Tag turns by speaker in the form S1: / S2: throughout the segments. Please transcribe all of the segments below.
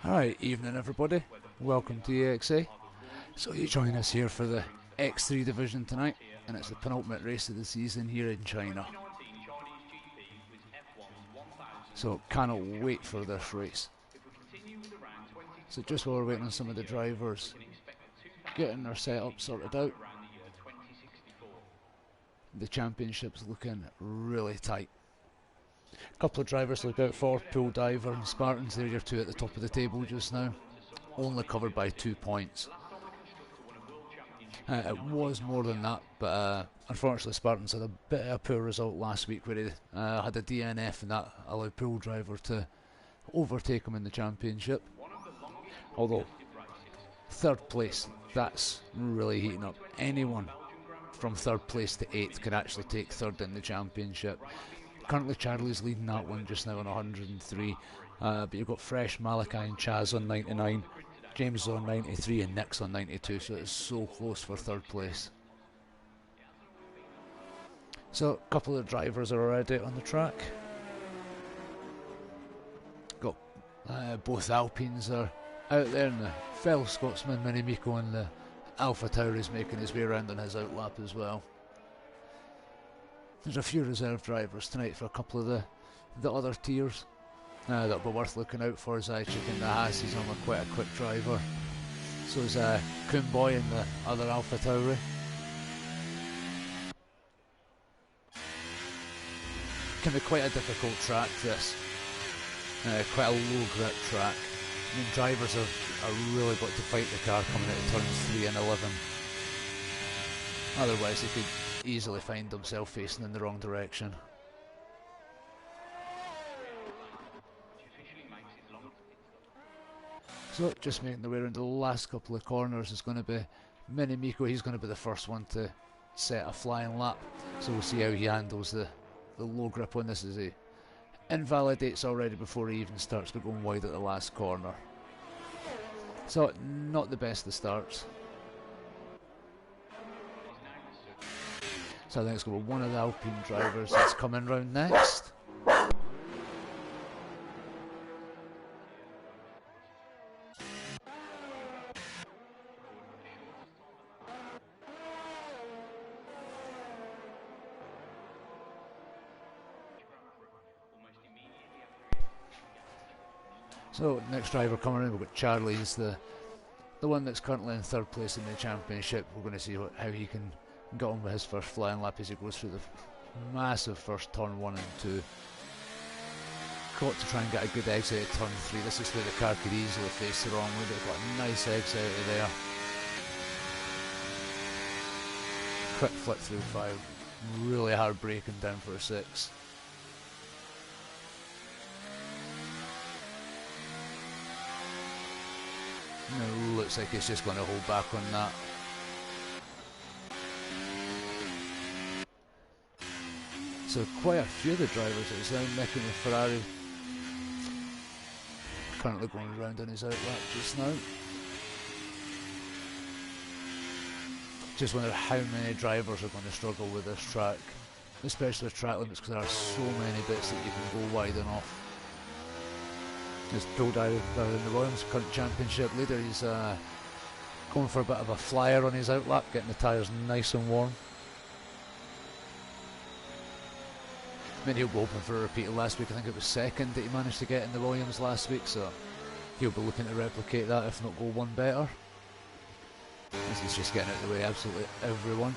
S1: Hi, evening everybody. Welcome to EXA. So you join us here for the X3 division tonight, and it's the penultimate race of the season here in China. So cannot wait for this race. So just while we're waiting on some of the drivers getting their setup sorted out, the championship's looking really tight. A couple of drivers to look out for: Pool Diver and Spartans. They're your two at the top of the table just now, only covered by 2 points. It was more than that, but unfortunately Spartans had a bit of a poor result last week where he had a DNF, and that allowed Pool Driver to overtake him in the championship. Although third place, that's really heating up. Anyone from third place to 8th can actually take third in the championship. Currently Charlie's leading that one just now on 103, but you've got Fresh, Malachi and Chaz on 99, James on 93 and Nick's on 92, so it's so close for third place. So a couple of drivers are already on the track. Got both Alpines are out there, and the fellow Scotsman Mini Miko and the Alpha Tauri is making his way around on his outlap as well. There's a few reserve drivers tonight for a couple of the other tiers that'll be worth looking out for. Zychik and the Haas, he's on quite a quick driver. So is Boy and the other Alpha Tauri. Can be quite a difficult track, this. Quite a low grip track. I mean, drivers are really got to fight the car coming out of turns 3 and 11. Otherwise they could easily find himself facing in the wrong direction. So just making the way around the last couple of corners is going to be Mini Miko. He's going to be the first one to set a flying lap, so we'll see how he handles the low grip on this as he invalidates already before he even starts, but going wide at the last corner. So not the best of starts. So I think it's going to be one of the Alpine drivers that's coming round next. So next driver coming in, we've got Charlie. He's the one that's currently in third place in the championship. We're going to see how he can get on with his first flying lap as he goes through the massive first turn 1 and 2. Got to try and get a good exit at turn 3. This is where the car could easily face the wrong way. They've got a nice exit out of there. Quick flip through 5. Really hard braking down for a 6. Now looks like he's just going to hold back on that. So quite a few of the drivers that he's now making with Ferrari currently going around on his outlap just now. Just wonder how many drivers are going to struggle with this track, especially with track limits, because there are so many bits that you can go wide and off. There's Pool Diver in the Williams, current championship leader. He's going for a bit of a flyer on his outlap, getting the tyres nice and warm. I mean, he'll be hoping for a repeat of last week. I think it was second that he managed to get in the Williams last week, so he'll be looking to replicate that, if not go one better. This is just getting out of the way absolutely everyone.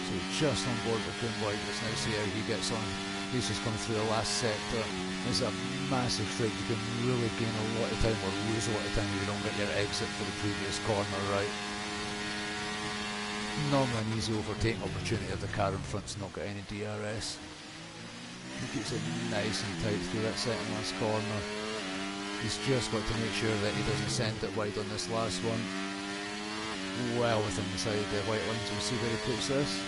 S1: So just on board with Boy just now, see how he gets on. He's just coming through the last sector. It's a massive straight. You can really gain a lot of time or lose a lot of time if you don't get your exit for the previous corner right. Normally an easy overtaking opportunity if the car in front's not got any DRS. He keeps it nice and tight through that second last corner. He's just got to make sure that he doesn't send it wide on this last one. Well within the side of the white lines, we'll see where he puts this.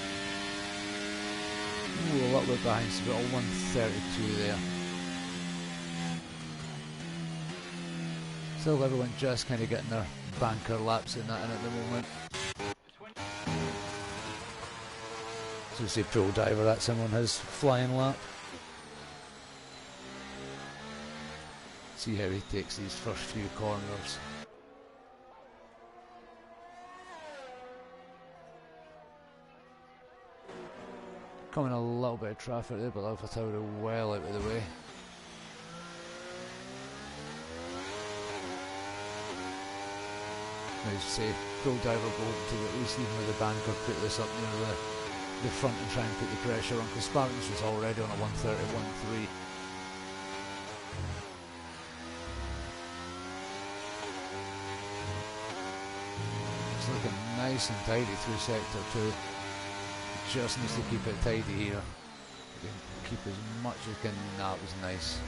S1: Ooh, a little bit behind, so we've got a 132 there. Still everyone just kind of getting their banker laps in that in at the moment. So you see pool diver, that's him on his flying lap. See how he takes these first few corners. Coming a little bit of traffic there, but Alpha Tauri well out of the way. Now you say, pool diver go to at least even with the banker, put this up near the front and try and put the pressure on, because Spartans was already on a 130.13. It's looking nice and tidy through sector 2. Just needs to keep it tidy here. Keep as much as you can. That was nice.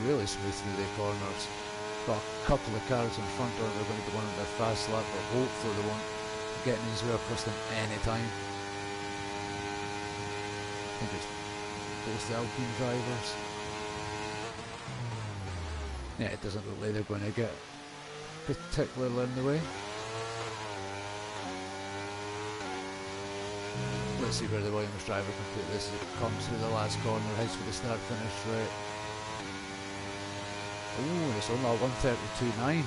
S1: Really smooth through the corners. Got a couple of cars in front of it. They're going to be one of their fast lap, but hopefully they won't get in his way or cost them any time. I think it's both the Alpine drivers. Yeah, it doesn't look like they're going to get particularly in the way. Let's see where the Williams driver can put this as it comes through the last corner, heads for the start finish straight. Oh, it's only 132.9.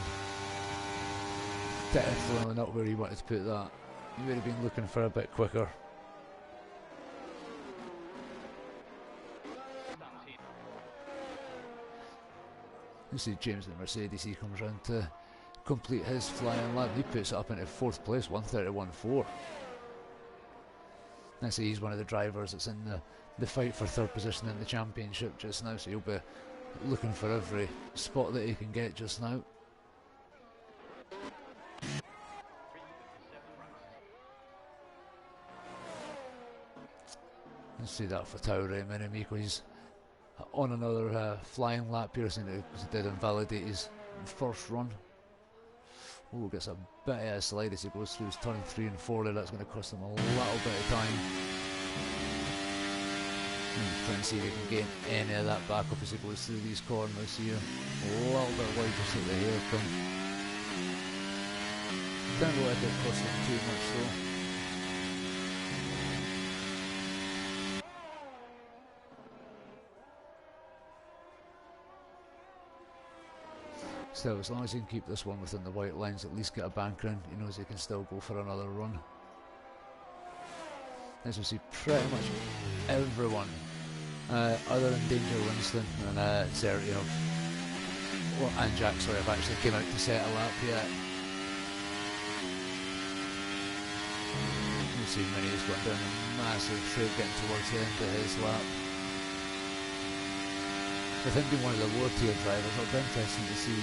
S1: Definitely not where he wanted to put that. He would have been looking for a bit quicker. You see James in the Mercedes, he comes round to complete his flying lap. He puts it up into 4th place, 131.4. I see he's one of the drivers that's in the fight for 3rd position in the championship just now, so he'll be looking for every spot that he can get just now. Let's see that for Tauri Minamico. He's on another flying lap here, so he did invalidate his first run. Oh, gets a bit of a slide as he goes through his turn 3 and 4 there. That's going to cost him a little bit of time. Trying to see if he can gain any of that back up as he goes through these corners here. A little bit wider to the hairpin. Don't look like it cost him too much though. Still, as long as he can keep this one within the white lines, at least get a banker in, he knows he can still go for another run. As we see pretty much everyone, other than Danger Winston and Zertiev, well, and Jack, sorry, have actually came out to set a lap yet. You see Mini's going down a massive straight getting towards the end of his lap. With him being one of the lower tier drivers, it'll be interesting to see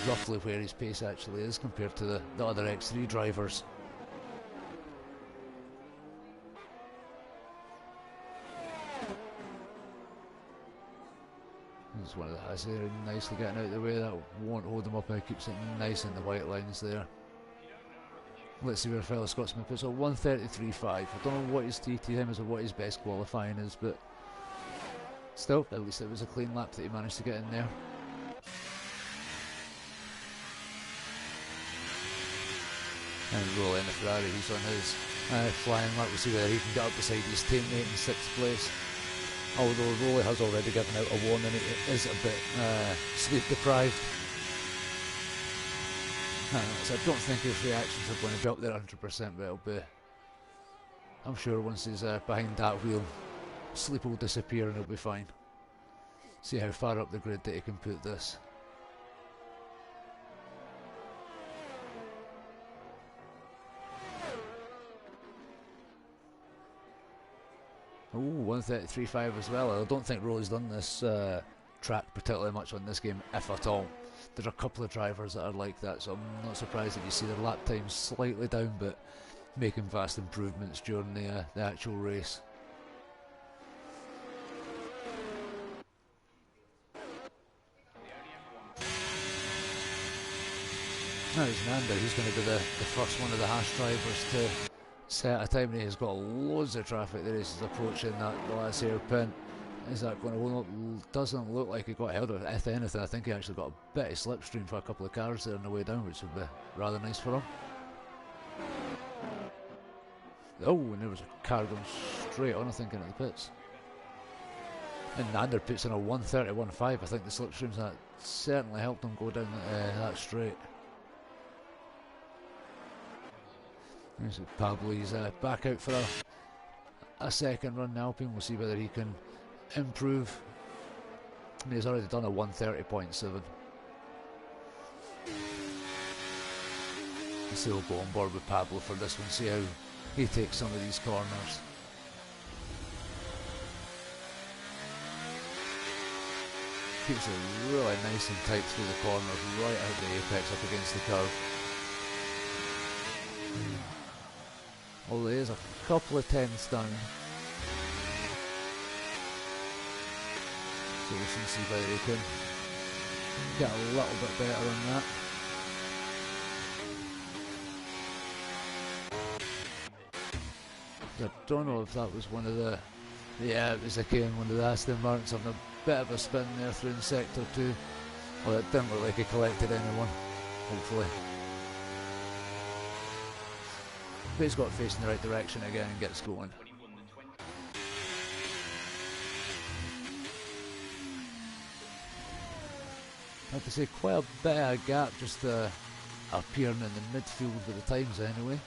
S1: roughly where his pace actually is compared to the other X3 drivers. There's one of the has there, nicely getting out of the way. That won't hold him up, and keeps it nice in the white lines there. Let's see where fellow Scotsman puts on 133.5. I don't know what his TT time is or what his best qualifying is, but still, at least it was a clean lap that he managed to get in there. And Rolly in the Ferrari, he's on his flying lap. We'll see whether he can get up beside his teammate in 6th place. Although Rolly has already given out a warning, it is a bit sleep deprived. So I don't think his reactions are going to be up there 100%, but it'll be, I'm sure once he's behind that wheel, sleep will disappear and he'll be fine. See how far up the grid that he can put this. Oh, 133.5 as well. I don't think Rolly's done this track particularly much on this game, if at all. There are a couple of drivers that are like that, so I'm not surprised if you see their lap times slightly down, but making vast improvements during the actual race. Now it's Nanda, he's going to be the first one of the Haas drivers to set a time, and he's got loads of traffic there as he's approaching that last hairpin. Is that going to look? Doesn't look like he got held. If anything, I think he actually got a bit of slipstream for a couple of cars there on the way down, which would be rather nice for him. Oh, and there was a car going straight on, I think, into the pits. And Nander puts in a 1:31.5. I think the slipstreams that certainly helped him go down that straight. Pablo, he's back out for a second run now. We'll see whether he can improve. I mean, he's already done a 1:30.7. So we'll go on board with Pablo for this one, see how he takes some of these corners. Keeps it really nice and tight through the corners, right out the apex up against the curve. Although there is a couple of tenths down. So we'll see whether he can get a little bit better on that. I don't know if that was one of the... Yeah, it was again one of the Aston Martins having a bit of a spin there through in sector 2. Well, it didn't look like he collected anyone, hopefully. But he's got to face in the right direction again and gets going. I have to say, quite a bit of a gap just appearing in the midfield at the times anyway.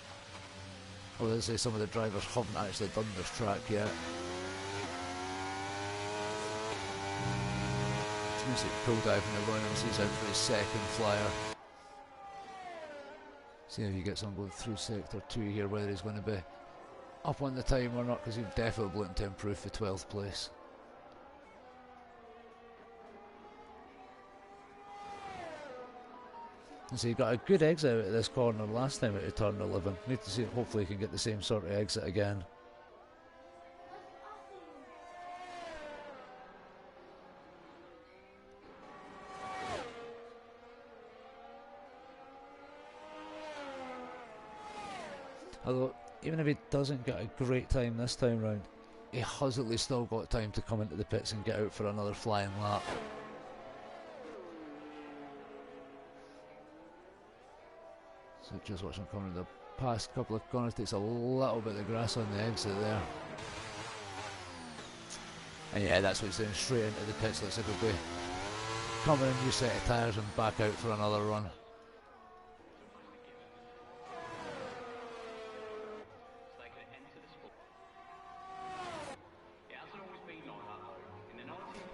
S1: Although I say some of the drivers haven't actually done this track yet. It's like pull diving around him, so he's out for his second flyer. See how he gets on going through sector 2 here, whether he's going to be up on the time or not, because he's definitely looking to improve for 12th place. And so he got a good exit out of this corner last time out of turn 11. Need to see, hopefully he can get the same sort of exit again. Although, even if he doesn't get a great time this time round, he has at least still got time to come into the pits and get out for another flying lap. So just watch him coming in the past couple of corners, takes a little bit of grass on the exit there. And yeah, that's what he's doing, straight into the pits. Looks like he'll be coming in, new set of tyres and back out for another run.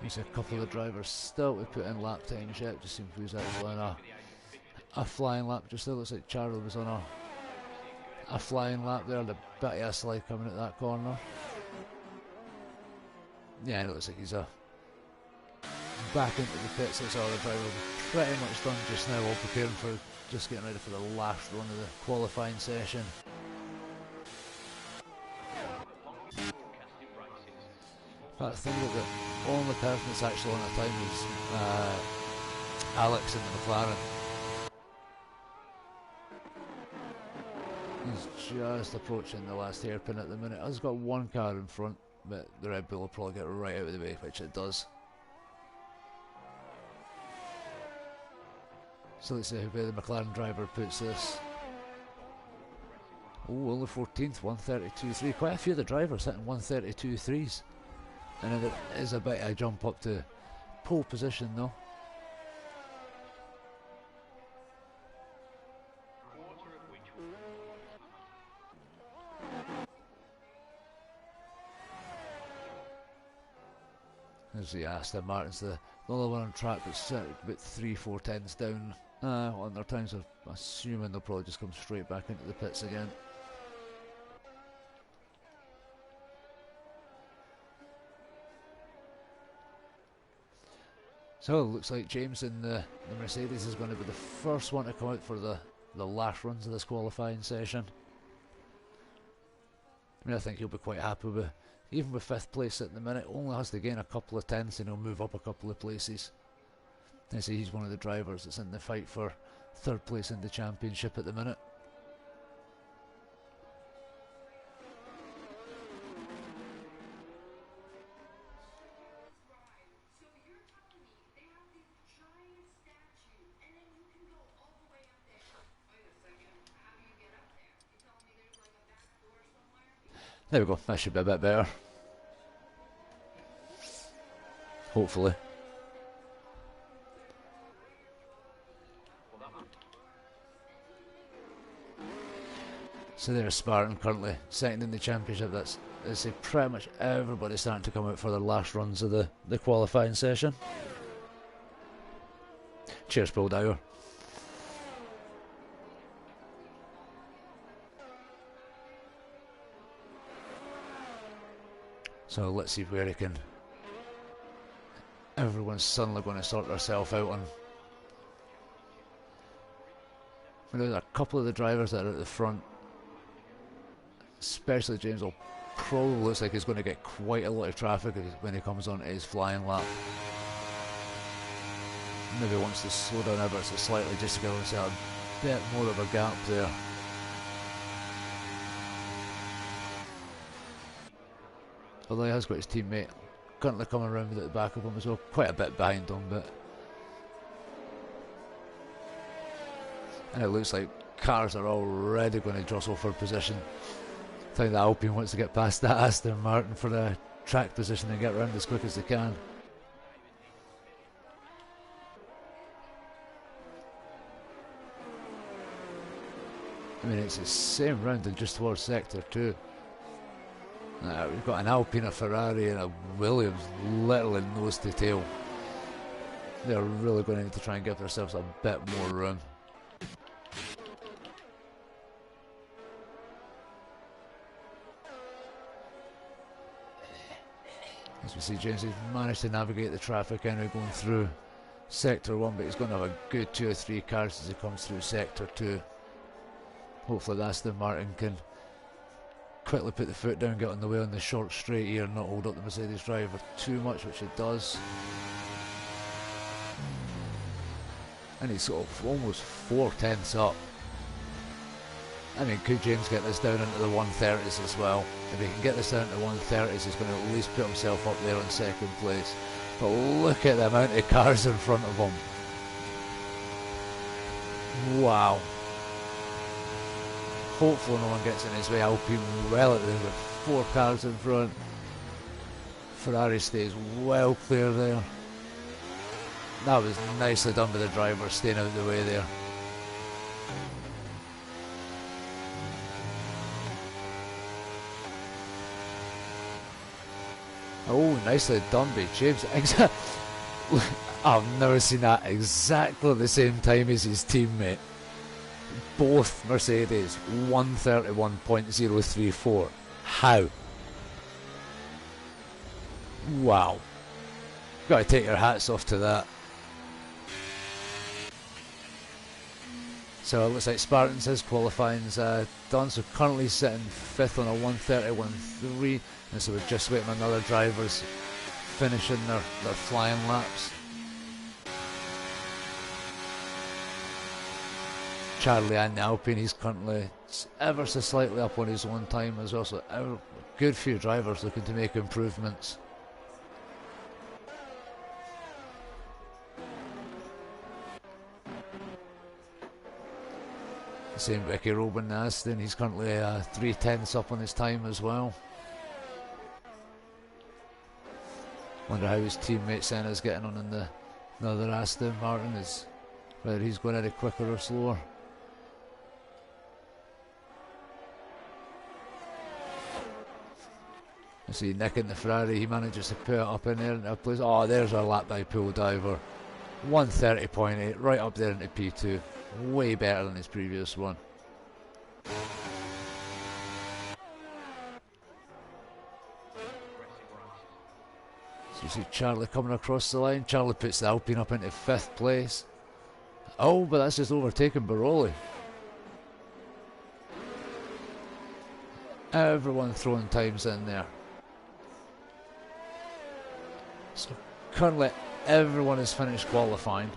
S1: There's a couple of drivers still to put in lap times yet, just seeing who's actually on a flying lap. Just still looks like Charlie was on a flying lap there, and a bit of a slide coming at that corner. Yeah, it looks like he's back into the pits. That's all the driver will be pretty much done just now, all preparing for just getting ready for the last run of the qualifying session. But I think that the only person that's actually on a time is Alex in the McLaren. He's just approaching the last hairpin at the minute. He's got one car in front, but the Red Bull will probably get right out of the way, which it does. So let's see where the McLaren driver puts this. Oh, only 14th, 132.3. Quite a few of the drivers hitting 132.3s. And it is a bit of a jump up to pole position though. There's the Aston Martins, the only one on track that's about 3-4 tenths down on their times. I'm assuming they'll probably just come straight back into the pits again. So it looks like James in the Mercedes is going to be the first one to come out for the last runs of this qualifying session. I mean, I think he'll be quite happy with, even with 5th place at the minute, only has to gain a couple of tenths and he'll move up a couple of places. I see he's one of the drivers that's in the fight for 3rd place in the championship at the minute. There we go, that should be a bit better. Hopefully. So there's Spartan currently second in the championship. That's pretty much everybody starting to come out for their last runs of the qualifying session. Cheers, Paul Dyer. So let's see where he can. Everyone's suddenly going to sort themselves out on. There's a couple of the drivers that are at the front, especially James will probably looks like he's going to get quite a lot of traffic when he comes on his flying lap. Maybe wants to slow down ever so slightly just to be able to see a bit more of a gap there. Although he has got his teammate currently coming around with it at the back of him as well, quite a bit behind him, but and it looks like cars are already going to jostle for position. I think that Alpine wants to get past that Aston Martin for the track position and get around as quick as they can. I mean, it's the same round and just towards sector 2. We've got an Alpine, a Ferrari and a Williams literally nose to tail. They're really going to need to try and give themselves a bit more room. As we see, James has managed to navigate the traffic anyway going through sector 1, but he's going to have a good 2 or 3 cars as he comes through sector 2. Hopefully the Aston Martin can quickly put the foot down, get on the way on the short straight here and not hold up the Mercedes driver too much, which it does. And he's sort of almost 4/10 up. I mean, could James get this down into the 130s as well? If he can get this down to the 130s, he's going to at least put himself up there in second place. But look at the amount of cars in front of him. Wow. Hopefully no one gets in his way. Alpine well at the end with 4 cars in front. Ferrari stays well clear there. That was nicely done by the driver, staying out of the way there. Oh, nicely done by James. I've never seen that exactly the same time as his teammate. Both Mercedes 131.034. How? Wow. Got to take your hats off to that. So it looks like Spartans, his qualifying's done, so currently sitting 5th on a 130.13, and so we're just waiting on other drivers finishing their flying laps. Charlie and the Alpine, he's currently ever so slightly up on his own time as well, so a good few drivers looking to make improvements. Same Ricky Robin Aston, he's currently 3/10 up on his time as well. Wonder how his teammate Senna's getting on in the another Aston Martin, is whether he's going any quicker or slower. I see Nick in the Ferrari, he manages to put it up in there into a place. Oh, there's our lap by Pool Diver. 130.8, right up there into P2. Way better than his previous one. So you see Charlie coming across the line. Charlie puts the Alpine up into 5th place. Oh, but that's just overtaken Baroli. Everyone throwing times in there. So currently everyone has finished qualifying.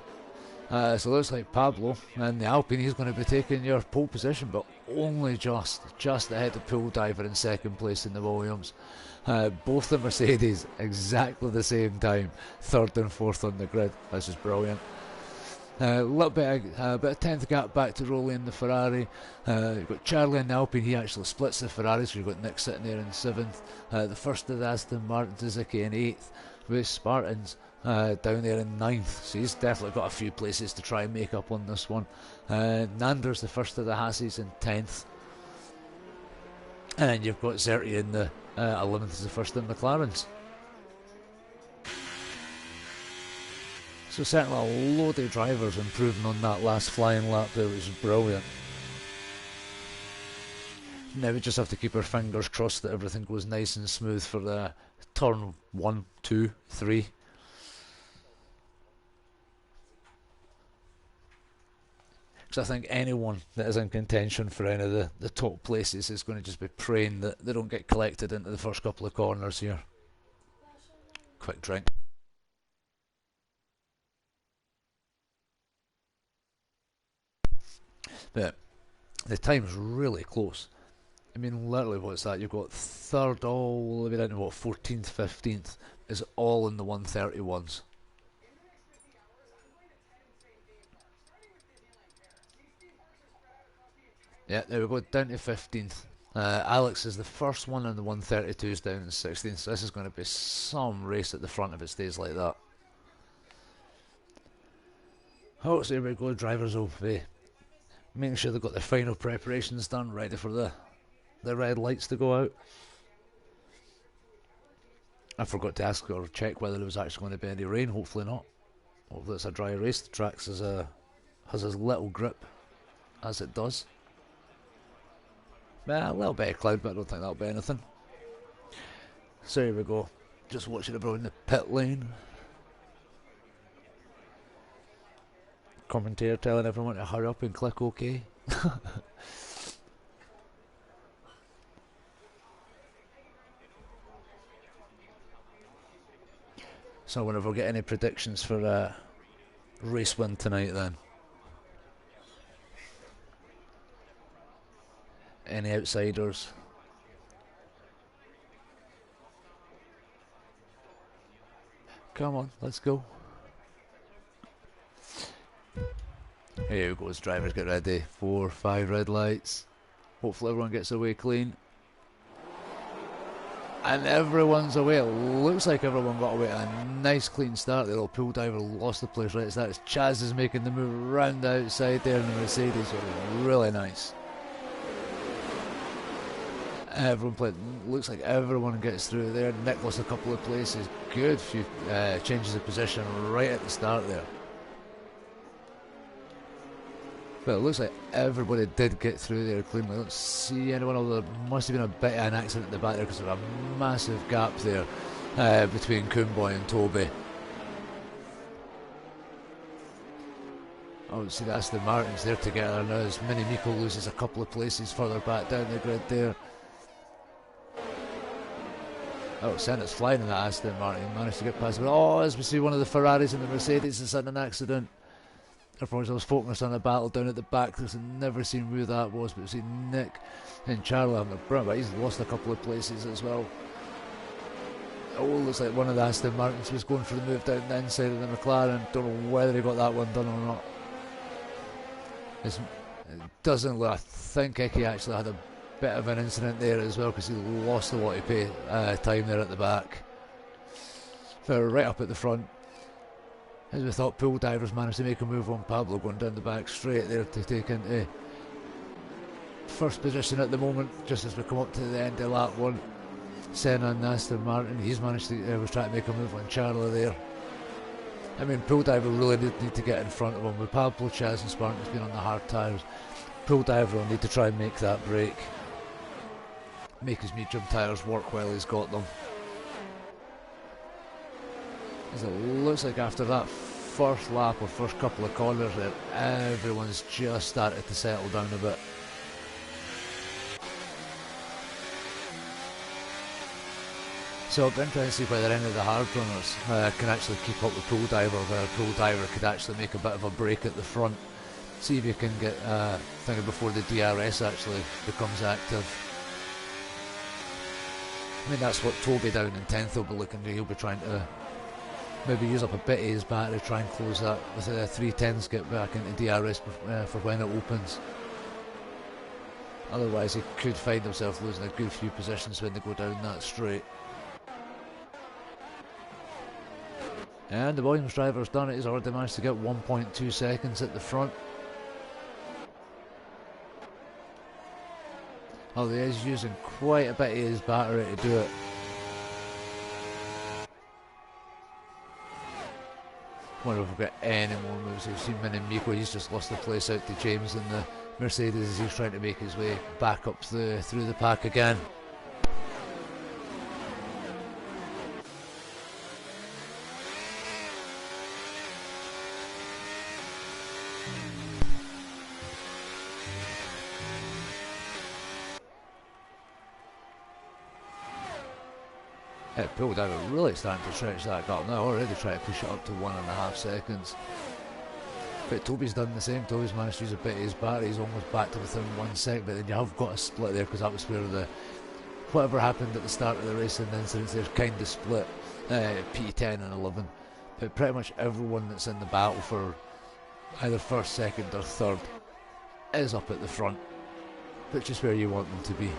S1: So it looks like Pablo and the Alpine, he's going to be taking your pole position, but only just ahead of Pool Diver in 2nd place in the Williams. Both the Mercedes exactly the same time, 3rd and 4th on the grid. This is brilliant. A little bit of 10th gap back to Rowley in the Ferrari. You've got Charlie in the Alpine, he actually splits the Ferrari, so you've got Nick sitting there in 7th. The first of the Aston Martin, Suzuki in 8th, with Spartans down there in 9th, so he's definitely got a few places to try and make up on this one. Nander's the first of the Hasses in 10th. And then you've got Zerti in the 11th as the first in McLaren's. So certainly a load of drivers improving on that last flying lap there, which is brilliant. Now we just have to keep our fingers crossed that everything goes nice and smooth for the turn 1, 2, 3. Because I think anyone that is in contention for any of the top places is going to just be praying that they don't get collected into the first couple of corners here. Quick drink. But the time's really close. I mean, literally, what's that? You've got 3rd all the way down to what, 14th, 15th is all in the 1:31s. Yeah, there we go, down to 15th. Alex is the first one in the 1:32s down in 16th, so this is going to be some race at the front if it stays like that. Oh, so here we go, drivers will be making sure they've got their final preparations done, ready for the red lights to go out. I forgot to ask or check whether there was actually going to be any rain, hopefully not. Hopefully it's a dry race, the track has as little grip as it does. A little bit of cloud, but I don't think that'll be anything. So here we go, just watching everyone in the pit lane. Commentator telling everyone to hurry up and click OK. So whenever we get any predictions for race win tonight then. Any outsiders? Come on, let's go. Here goes, drivers get ready. 4, 5 red lights. Hopefully everyone gets away clean. And everyone's away. It looks like everyone got away. A nice clean start. The little pool diver lost the place right as that. As Chaz is making the move round the outside there in the Mercedes. It was really nice. Everyone played. Looks like everyone gets through there. Nick lost a couple of places. Good few changes of position right at the start there. But it looks like everybody did get through there cleanly. I don't see anyone, although there must have been a bit of an accident at the back there because there's a massive gap there between Coomboy and Toby. Oh, see, that's the Martins there together now as Mini Miko loses a couple of places further back down the grid there. Oh, Senna's flying in that Aston Martin, managed to get past it. Oh, as we see one of the Ferraris and the Mercedes has had an accident. Everyone was focused on a battle down at the back. There's never seen who that was, but we've seen Nick and Charlie having a brunt, but he's lost a couple of places as well. Oh, looks like one of the Aston Martins was going for the move down the inside of the McLaren. Don't know whether he got that one done or not. It doesn't look, I think Icky actually had a bit of an incident there as well because he lost a lot of time there at the back. They're right up at the front. As we thought, Pool Divers managed to make a move on Pablo going down the back straight there to take into first position at the moment, just as we come up to the end of lap 1. Senna and Aston Martin, he's managed to, was trying to make a move on Charlie there. I mean, Pool Diver really need to get in front of him. With Pablo, Chaz and Spartan's been on the hard tyres, Pool Diver will need to try and make that break. Make his medium tyres work while he's got them. As it looks like after that first lap or first couple of corners there, everyone's just started to settle down a bit. So it'll be interesting to see whether any of the hard runners can actually keep up with Pool Diver, whether Pool Diver could actually make a bit of a break at the front. See if you can get thinking before the DRS actually becomes active. I mean, that's what Toby down in 10th will be looking to. He'll be trying to maybe use up a bit of his battery, try and close that with a 310s, get back into DRS for when it opens. Otherwise he could find himself losing a good few positions when they go down that straight. And the Williams driver's done it. He's already managed to get 1.2 seconds at the front. Although he is using quite a bit of his battery to do it. I wonder if we've got any more moves. We've seen Mini Miko, he's just lost the place out to James in the Mercedes as he's trying to make his way back up through the pack again. It pulled out, really starting to stretch that gap now, already trying to push it up to 1.5 seconds. But Toby's done the same. Toby's managed to use a bit of his battery. He's almost back to within 1 second, but then you have got a split there because that was where whatever happened at the start of the race and the incidents there kind of split P10 and 11. But pretty much everyone that's in the battle for either first, second or third is up at the front, which is where you want them to be.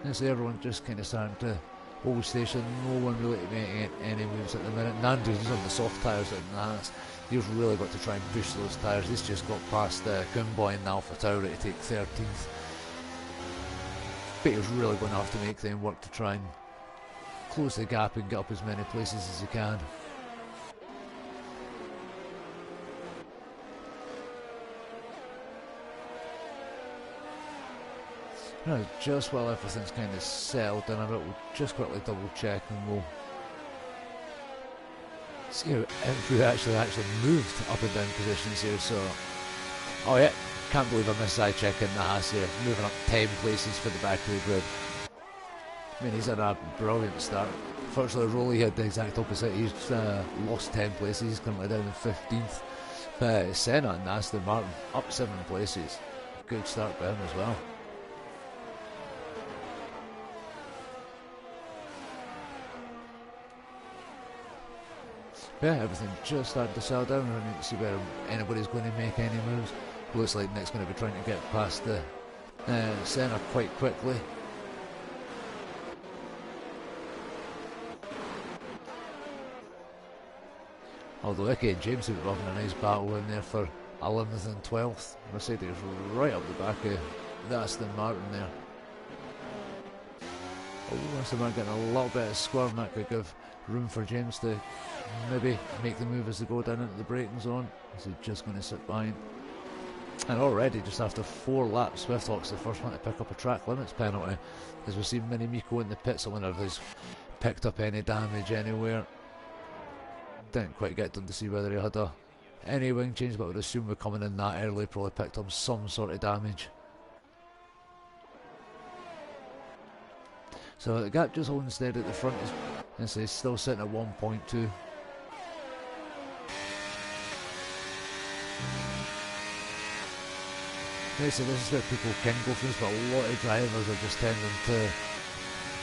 S1: And so everyone just kind of starting to hold station, no one really making any moves at the minute. Nando's on the soft tyres at last. He's really got to try and push those tyres. He's just got past Kumboy and Alpha Tauri to take 13th. But he's really going to have to make them work to try and close the gap and get up as many places as he can. Now, just while everything's kind of settled down a bit, we'll just quickly double check and we'll see how every actually moved up and down positions here. So, oh yeah, can't believe I missed side checking the Haas here, moving up 10 places for the back of the grid. I mean, he's had a brilliant start. Unfortunately, Rolly had the exact opposite. He's lost 10 places. He's currently down in 15th. But Senna and Aston Martin up 7 places. Good start by him as well. Yeah, everything just started to settle down. We need to see where anybody's going to make any moves. Looks like Nick's going to be trying to get past the centre quite quickly. Although Icky and James have been having a nice battle in there for 11th and 12th. Mercedes right up the back of the Aston Martin there. Oh, Aston Martin getting a little bit of squirm. That could give room for James to maybe make the move as they go down into the braking zone. Is he just going to sit behind? And already, just after 4 laps, Swifthawk's the first one to pick up a track limits penalty. As we've seen Mini Miko in the pits, I wonder if he's picked up any damage anywhere. Didn't quite get done to see whether he had any wing change, but I would assume we're coming in that early, probably picked up some sort of damage. So the gap just holding steady at the front, is still sitting at 1.2. Okay, so this is where people can go through this, but a lot of drivers are just tending to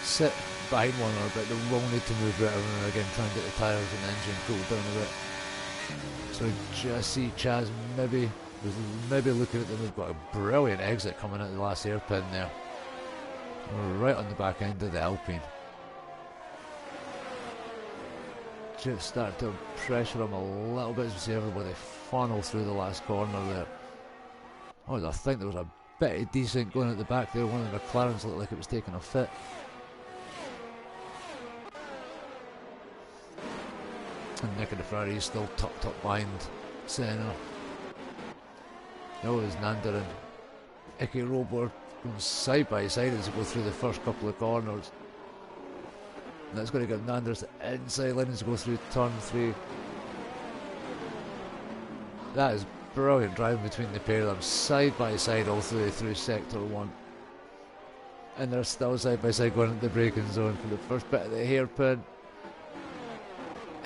S1: sit behind one another, but they will need to move right around again, try and get the tyres and the engine cooled down a bit. So just see Chaz maybe looking at them. We've got a brilliant exit coming at the last hairpin there. We're right on the back end of the Alpine. Just start to pressure them a little bit as we see everybody funnel through the last corner there. Oh, I think there was a bit of decent going at the back there. One of the McLarens looked like it was taking a fit. And Nick and the Ferrari is still tucked up behind Senna. Oh, there's Nanda and Icky Robert going side by side as they go through the first couple of corners. And that's going to give Nander's the inside line as they go through turn 3. That is brilliant driving between the pair of them, side by side all the way through sector 1. And they're still side by side going into the braking zone for the first bit of the hairpin.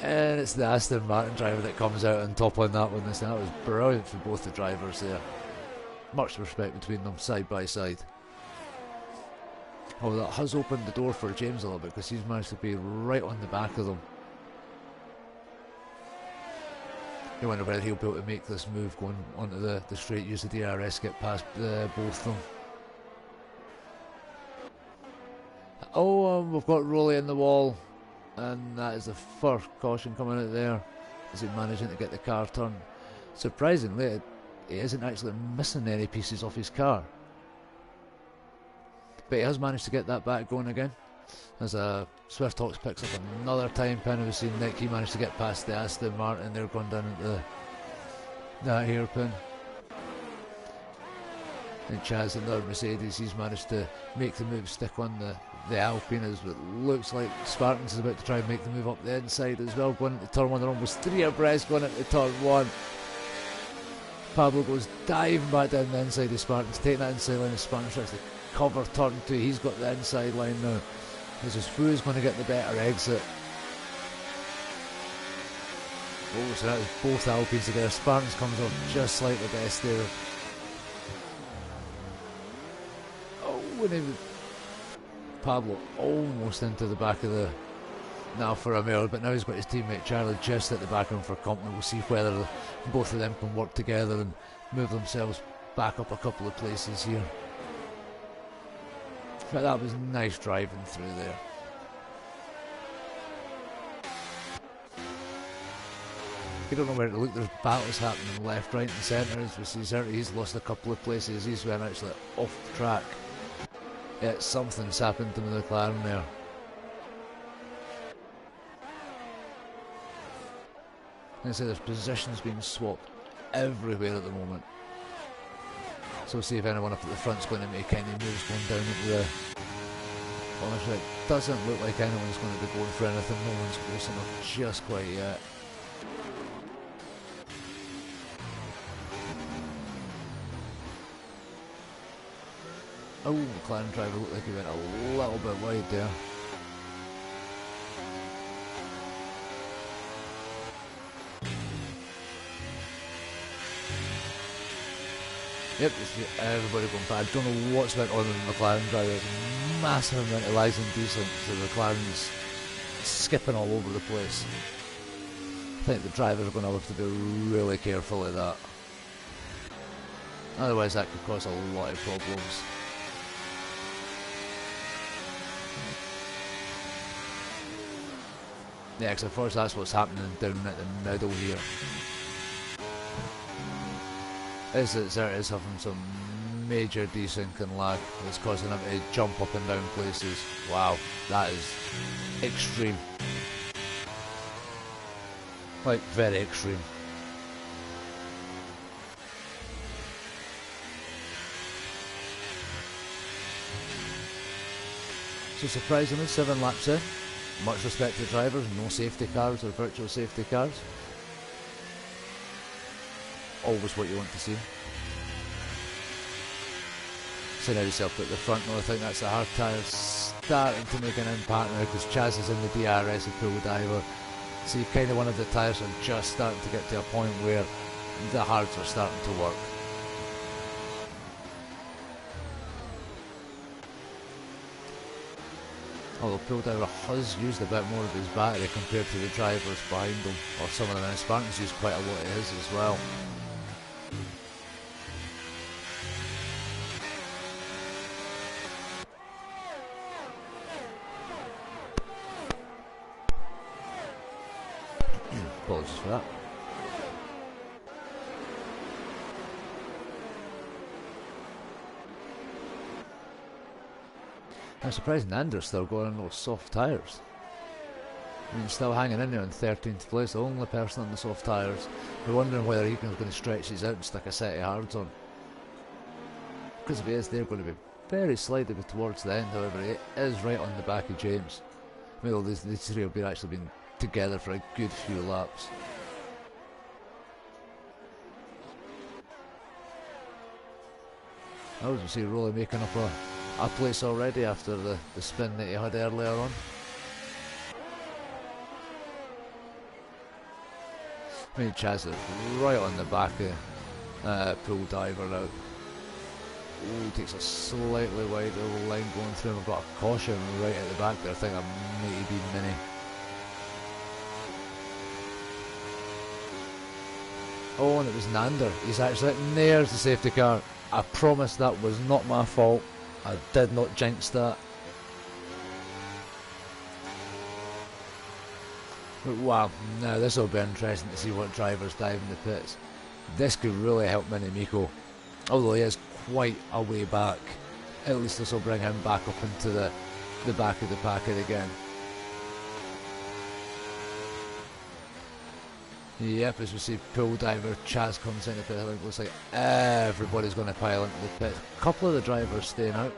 S1: And it's the Aston Martin driver that comes out on top on that one. That was brilliant for both the drivers there. Much respect between them, side by side. Oh, that has opened the door for James a little bit because he's managed to be right on the back of them. You wonder whether he'll be able to make this move going onto the straight, use the DRS, get past both of them. Oh, we've got Rolly in the wall, and that is the first caution coming out there. Is he managing to get the car turned? Surprisingly, he isn't actually missing any pieces off his car. But he has managed to get that back going again. As Swift Hawks picks up another time pin. We've seen Nick, he managed to get past the Aston Martin. They're going down into that hairpin. And Chaz, another Mercedes, he's managed to make the move, stick on the Alpine, as it looks like Spartans is about to try and make the move up the inside as well, going into turn one. They're almost 3 abreast going into turn one. Pablo goes diving back down the inside of Spartans, taking that inside line. The Spartans tries to cover turn two. He's got the inside line now. This is who's going to get the better exit. Oh, so that is both Alpines together. Spartans comes off just like the best there. Oh, when he Pablo almost into the back of the Alfa Romeo, but now he's got his teammate Charlie just at the back of him for company. We'll see whether both of them can work together and move themselves back up a couple of places here. But that was nice driving through there. You don't know where to look. There's battles happening left, right and centre. As we see, certainly he's lost a couple of places. He's been actually off track. Yeah, something's happened to the McLaren there. I say there's positions being swapped everywhere at the moment. So we'll see if anyone up at the front's going to make any moves going down into the... Well, actually, it doesn't look like anyone's going to be going for anything. No one's close enough just quite yet. Oh, McLaren driver looked like he went a little bit wide there. Yep, everybody going bad. Don't know what's went on with the McLaren driver. There's a massive amount of lies and decent, so the McLaren's skipping all over the place. I think the drivers are going to have to be really careful of that. Otherwise that could cause a lot of problems. Yeah, because of course that's what's happening down at the middle here. Is that there is having some major desync and lag that's causing him to jump up and down places. Wow, that is extreme. Like, very extreme. So surprisingly, 7 laps in. Much respect to the drivers, no safety cars or virtual safety cars. Always what you want to see. So now yourself at the front, though, I think that's the hard tyres starting to make an impact now because Chaz is in the DRS and pull diver. So you kind of one of the tyres are just starting to get to a point where the hards are starting to work. Although Pull Diver has used a bit more of his battery compared to the drivers behind him, or some of them, and Spartan's used quite a lot of his as well. Apologies for that. I'm surprised Nander's still going on those soft tyres. I mean, still hanging in there in 13th place, the only person on the soft tyres. We're wondering whether he's going to stretch these out and stick a set of hards on. Because if he is, they're going to be very slightly towards the end. However, he is right on the back of James. I mean, these three have actually been together for a good few laps. I was going to see Rolly making up a place already after the spin that he had earlier on. I mean, Chaz is right on the back of Pull Diver now. Ooh, takes a slightly wider line going through. We've got a caution right at the back there. I think I may be mini. Oh, and it was Nander. He's actually, there's the safety car. I promise that was not my fault. I did not jinx that. But wow, now this will be interesting to see what drivers dive in the pits. This could really help Mini Miko. Although he is quite a way back. At least this will bring him back up into the back of the packet again. Yep, as we see pool diver Chaz comes in the pit. It looks like everybody's going to pile into the pit. A couple of the drivers staying out.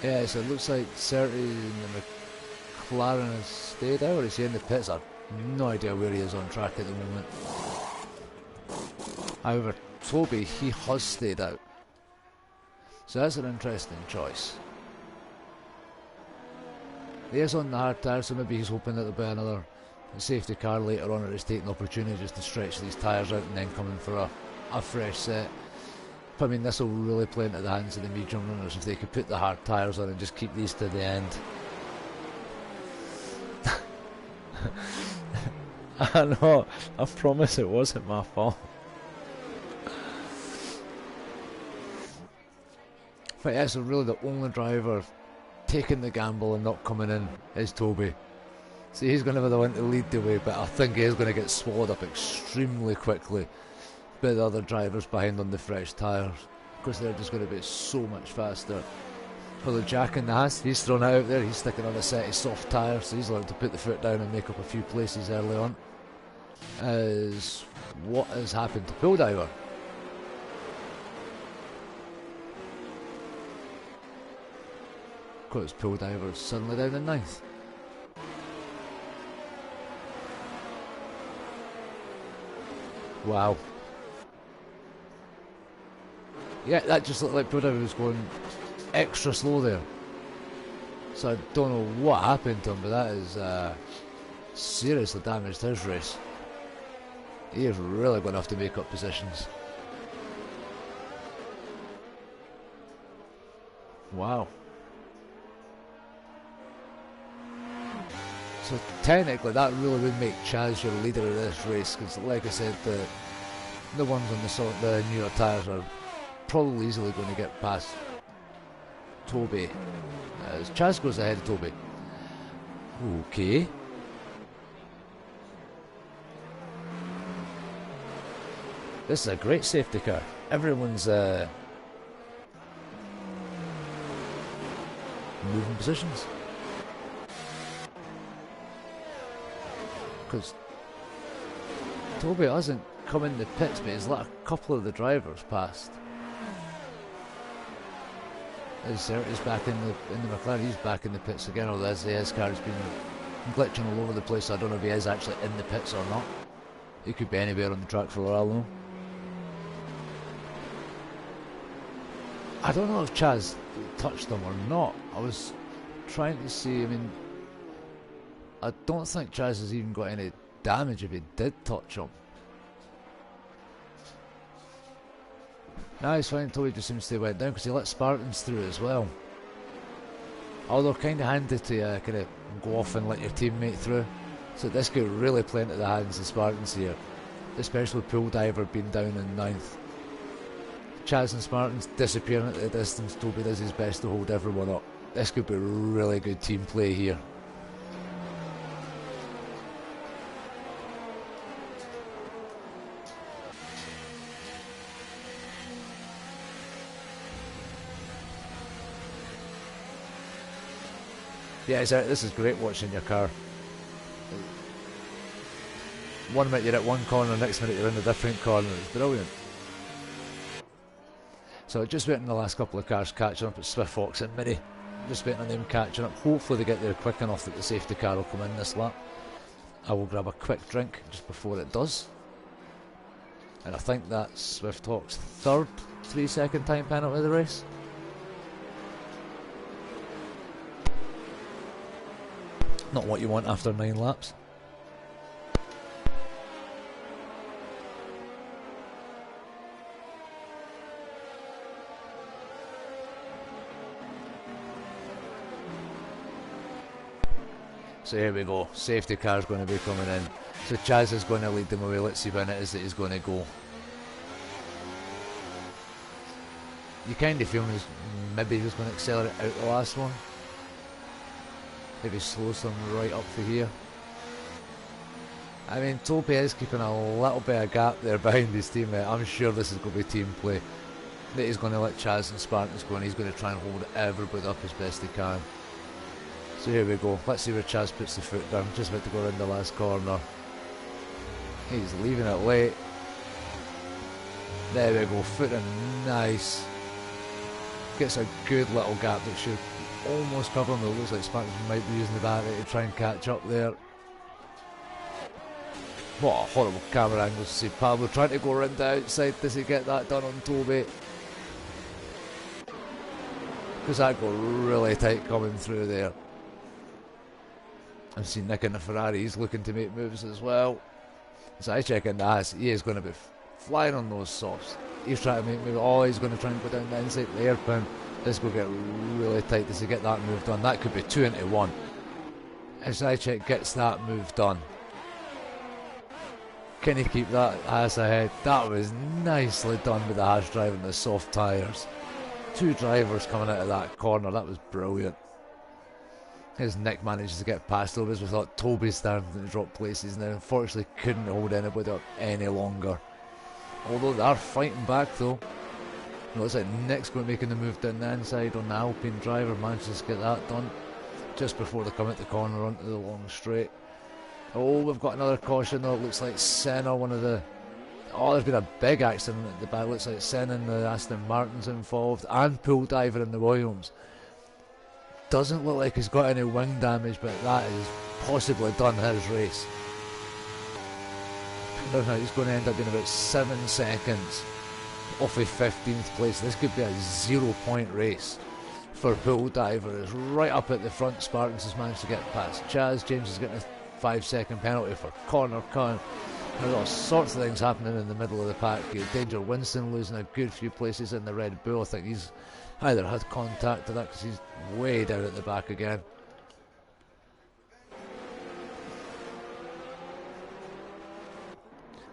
S1: Yeah, so it looks like Certi and the McLaren has stayed out, or is he in the pits? I have no idea where he is on track at the moment. However, Toby, he has stayed out. So that's an interesting choice. He is on the hard tyres, so maybe he's hoping that there'll be another safety car later on, or he's taking the opportunity just to stretch these tyres out and then come in for a fresh set. But I mean, this will really play into the hands of the medium runners if they could put the hard tyres on and just keep these to the end. I know, I promise it wasn't my fault. But yeah, so really the only driver taking the gamble and not coming in is Toby. So he's going to be the one to lead the way, but I think he is going to get swallowed up extremely quickly by the other drivers behind on the fresh tyres, because they're just going to be so much faster. Although Jack in the Haas, he's thrown out there, he's sticking on a set of soft tyres, so he's allowed to put the foot down and make up a few places early on. As what has happened to Pool Diver? Because Pool Diver suddenly down in 9th. Wow. Yeah, that just looked like Pool Diver was going extra slow there. So I don't know what happened to him, but that is seriously damaged his race. He is really going to have to make up positions. Wow. So technically that really would make Chaz your leader of this race, because like I said, the ones on the newer tyres are probably easily going to get past Toby. As Chaz goes ahead of Toby. Okay. This is a great safety car. Everyone's moving positions. Because Toby hasn't come in the pits, but he's let a couple of the drivers past. As Certi's back in the McLaren, he's back in the pits again, although his car has been glitching all over the place, so I don't know if he is actually in the pits or not. He could be anywhere on the track for all I know. I don't know if Chaz touched him or not. I was trying to see, I mean, I don't think Chaz has even got any damage if he did touch him. Nah, he's fine. Toby just seems to have went down because he let Spartans through as well. Although kind of handy to kind of go off and let your teammate through. So this could really play into the hands of Spartans here, especially with Pool Diver being down in 9th. Chaz and Spartans disappearing at the distance. Toby does his best to hold everyone up. This could be really good team play here. Yeah, this is great watching your car. 1 minute you're at one corner, next minute you're in a different corner. It's brilliant. So just waiting on the last couple of cars catching up at Swift Fox and Mini. Just waiting on them catching up. Hopefully they get there quick enough that the safety car will come in this lap. I will grab a quick drink just before it does. And I think that's Swift Fox's third 3-second time penalty of the race. Not what you want after 9 laps. So here we go, safety car's going to be coming in. So Chaz is going to lead them away. Let's see when it is that he's going to go. You kind of feel maybe he was going to accelerate out the last one. Maybe slows them right up for here. I mean, Toby is keeping a little bit of gap there behind his teammate. I'm sure this is going to be team play. That he's going to let Chaz and Spartans go, and he's going to try and hold everybody up as best he can. So here we go. Let's see where Chaz puts the foot down. Just about to go around the last corner. He's leaving it late. There we go. Foot in nice. Gets a good little gap that should almost cover him. It looks like Spartans might be using the battery to try and catch up there. What a horrible camera angle to see Pablo trying to go around the outside. Does he get that done on Toby? Because that got really tight coming through there. I've seen Nick in the Ferrari, he's looking to make moves as well. So I check in the ass, he is going to be flying on those softs. He's trying to make moves, oh he's going to try and go down the inside the hairpin. This will get really tight. Does he get that move done? That could be 2 into 1. If Zychek gets that move done, can he keep that ass ahead? That was nicely done with the Haas drive and the soft tyres. 2 drivers coming out of that corner, that was brilliant. As Nick manages to get past over, as we thought Toby's starting to drop places now. Unfortunately couldn't hold anybody up any longer. Although they are fighting back though. It looks like Nick's going to be making the move down the inside on the Alpine driver, manages to get that done just before they come out the corner onto the long straight. Oh, we've got another caution though. It looks like Senna, one of the... Oh, there's been a big accident at the back. Looks like Senna and the Aston Martin's involved, and Pool Diver in the Williams. Doesn't look like he's got any wing damage, but that is possibly done his race. Now he's going to end up being about 7 seconds off a 15th place. This could be a 0-point race for Pool Diver. It's right up at the front. Spartans has managed to get past Chaz. James is getting a 5-second penalty for corner cut. There's all sorts of things happening in the middle of the pack here. Danger Winston losing a good few places in the Red Bull. I think he's either had contact or that because he's way down at the back again.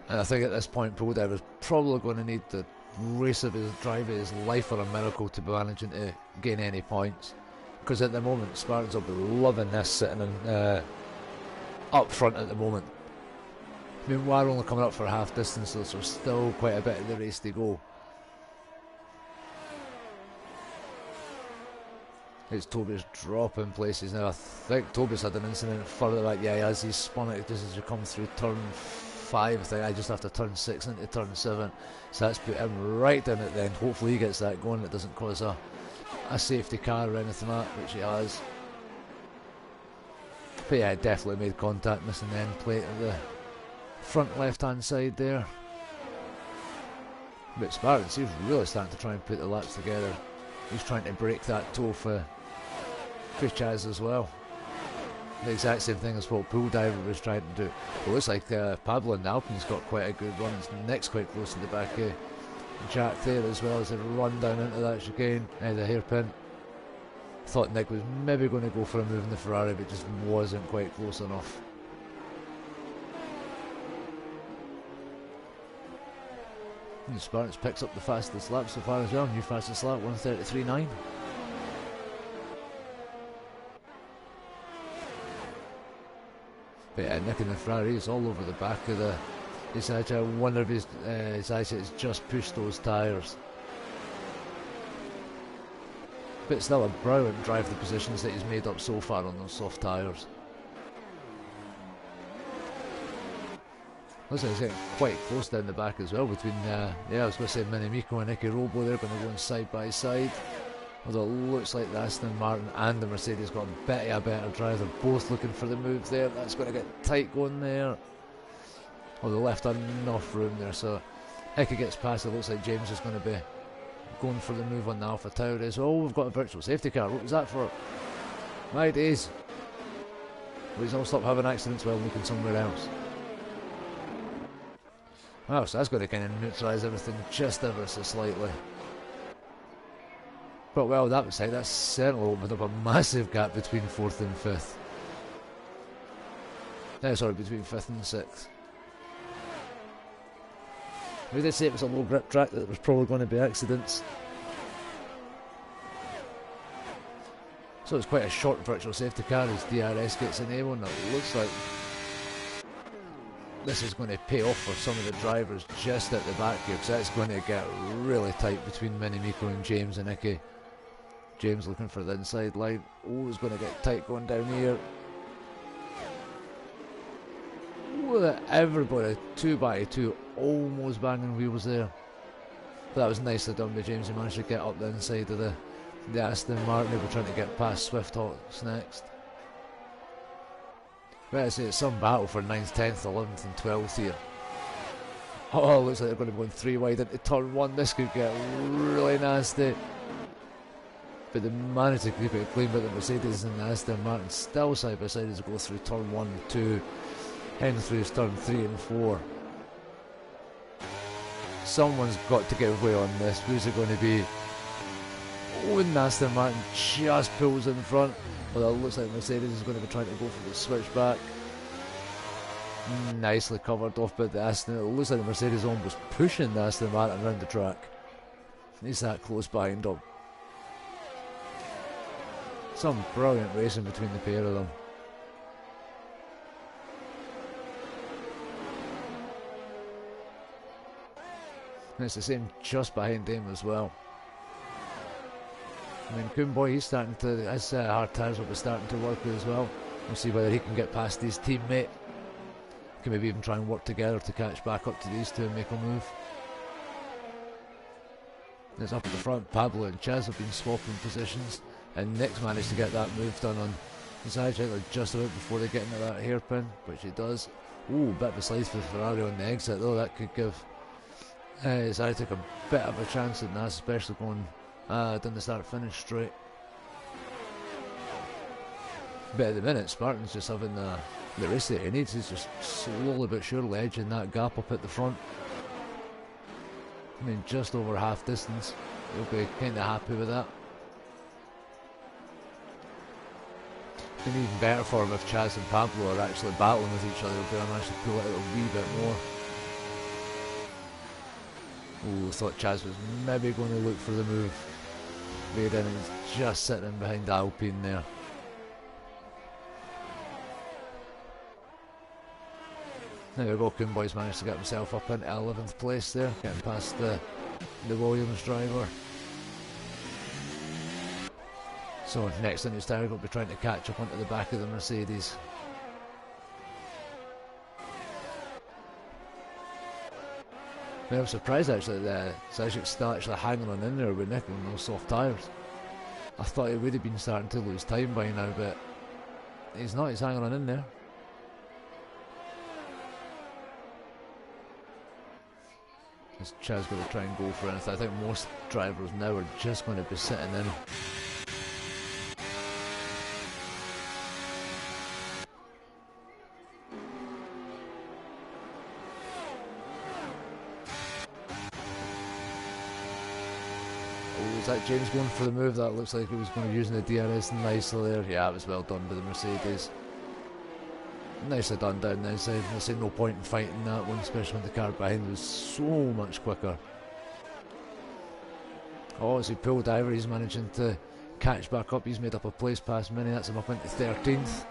S1: And I think at this point Pool Diver's probably going to need the race of his drive of his life or a miracle to be managing to gain any points. Because at the moment Spartans will be loving this sitting in, up front at the moment. I mean, we're only coming up for half distance, so there's still quite a bit of the race to go. It's Toby's dropping places now. I think Toby's had an incident further back. Yeah, as he's spun it just as you come through turn 5, I think I just after turn 6 into turn 7. So that's put him right down at the end. Hopefully he gets that going. It doesn't cause a safety car or anything like that, which he has. But yeah, definitely made contact, missing the end plate of the front left hand side there. But Spartans, he's really starting to try and put the laps together. He's trying to break that toe for Chaz as well. The exact same thing as what Pool Diver was trying to do. It looks like Pablo and Alpine's got quite a good run. Nick's quite close to the back of Jack there as well as they run down into that chicane, the hairpin. Thought Nick was maybe going to go for a move in the Ferrari, but just wasn't quite close enough. And Spartans picks up the fastest lap so far as well. New fastest lap, 1:33.9. But yeah, Nick in the Ferrari is all over the back of the Isacha. One of his Isacha has just pushed those tyres. But still a brilliant drive the positions that he's made up so far on those soft tyres. Looks like he's getting quite close down the back as well between, yeah, I was going to say Minimiko and Nicky Robo. They're going to go in side by side. Although it looks like the Aston Martin and the Mercedes got a better drive. They're both looking for the move there. That's going to get tight going there. Oh, they left enough room there, so Nicky gets past. It looks like James is going to be going for the move on the Alpha Tauri. So, oh, we've got a virtual safety car. What was that for? My days. Please all stop having accidents while looking somewhere else. Wow, so that's going to kind of neutralise everything just ever so slightly. But well, that was like, that's certainly opened up a massive gap between 4th and 5th. Sorry, between 5th and 6th. We did say it was a low grip track, that there was probably going to be accidents. So it's quite a short virtual safety car as DRS gets in A1. It looks like this is going to pay off for some of the drivers just at the back here, because that's going to get really tight between Mini Miko and James and Icky. James looking for the inside line. Oh, it's going to get tight going down here. Ooh, everybody 2x2 almost banging wheels there. But that was nicely done by James. He managed to get up the inside of the Aston Martin. They were trying to get past Swift Hawks next. But I say it's some battle for 9th, 10th, 11th and 12th here. Oh, looks like they're going to be going 3 wide into turn 1. This could get really nasty. But they managed to keep it clean, but the Mercedes and the Aston Martin still side by side as they go through turn 1 and 2, heading through turn 3 and 4. Someone's got to give way on this. Who's it going to be? Oh, and Aston Martin just pulls in front. Well, it looks like Mercedes is going to be trying to go for the switchback. Nicely covered off by the Aston. It looks like the Mercedes almost pushing the Aston Martin around the track. He's that close behind him. Some brilliant racing between the pair of them. And it's the same just behind him as well. I mean, Coonboy, he's starting to, his hard tyres will be starting to work as well. We'll see whether he can get past his teammate. Can maybe even try and work together to catch back up to these two and make a move. And it's up at the front. Pablo and Chaz have been swapping positions, and Nick's managed to get that move done on his hijacker just about before they get into that hairpin, which he does. Ooh, bit of a slide for Ferrari on the exit though. That could give Zai took a bit of a chance in that, especially going down the start finish straight. But at the minute, Spartan's just having the race that he needs. He's just slowly but surely edging that gap up at the front. I mean, just over half distance. He'll be kind of happy with that. And even better for him if Chaz and Pablo are actually battling with each other. He'll be able to actually pull it out a wee bit more. Oh, thought Chaz was maybe going to look for the move. But he didn't. He's just sitting behind Alpine there. There we go, Coonboy's managed to get himself up into 11th place there, getting past the Williams driver. So next in his tower will be trying to catch up onto the back of the Mercedes. I mean, I was surprised actually that Zajic's still actually hanging on in there with Nick and those soft tyres. I thought he would have been starting to lose time by now, but he's not, he's hanging on in there. Is Chaz going to try and go for anything? I think most drivers now are just going to be sitting in. Oh, is that James going for the move? That looks like he was going to be using the DRS nicely there. Yeah, it was well done by the Mercedes. Nicely done down the inside. I see no point in fighting that one, especially when the car behind was so much quicker. Oh, as he pulled over, he's managing to catch back up. He's made up a place past Mini. That's him up into 13th.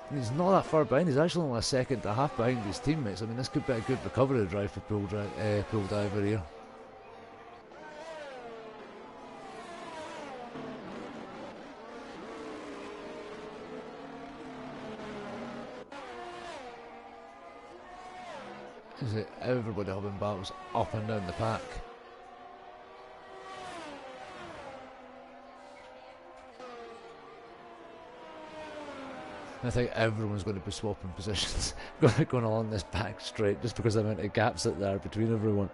S1: And he's not that far behind. He's actually only a second and a half behind his teammates. I mean, this could be a good recovery drive for Pull Diver here. Is it everybody having battles up and down the pack? I think everyone's going to be swapping positions going along this back straight just because of the amount of gaps that there are between everyone.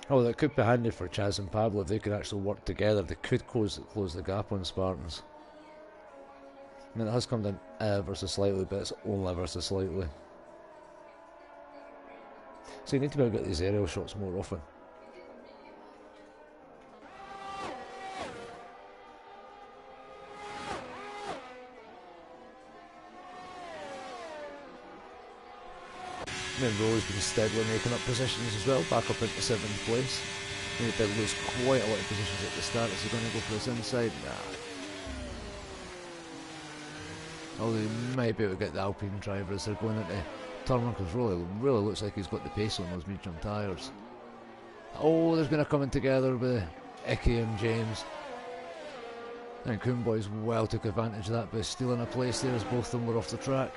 S1: Oh, that could be handy for Chaz and Pablo if they could actually work together. They could close the gap on Spartans. I mean, it has come down ever so slightly, but it's only ever so slightly. So you need to be able to get these aerial shots more often. And then Rowley's been steadily making up positions as well, back up into 7th place. He did lose quite a lot of positions at the start. Is he going to go for his inside? Nah. Although he might be able to get the Alpine driver as they're going into turn 1, because really looks like he's got the pace on those medium tyres. Oh, there's been a coming together with EXA and James. And Coomboys well took advantage of that by stealing a place there as both of them were off the track.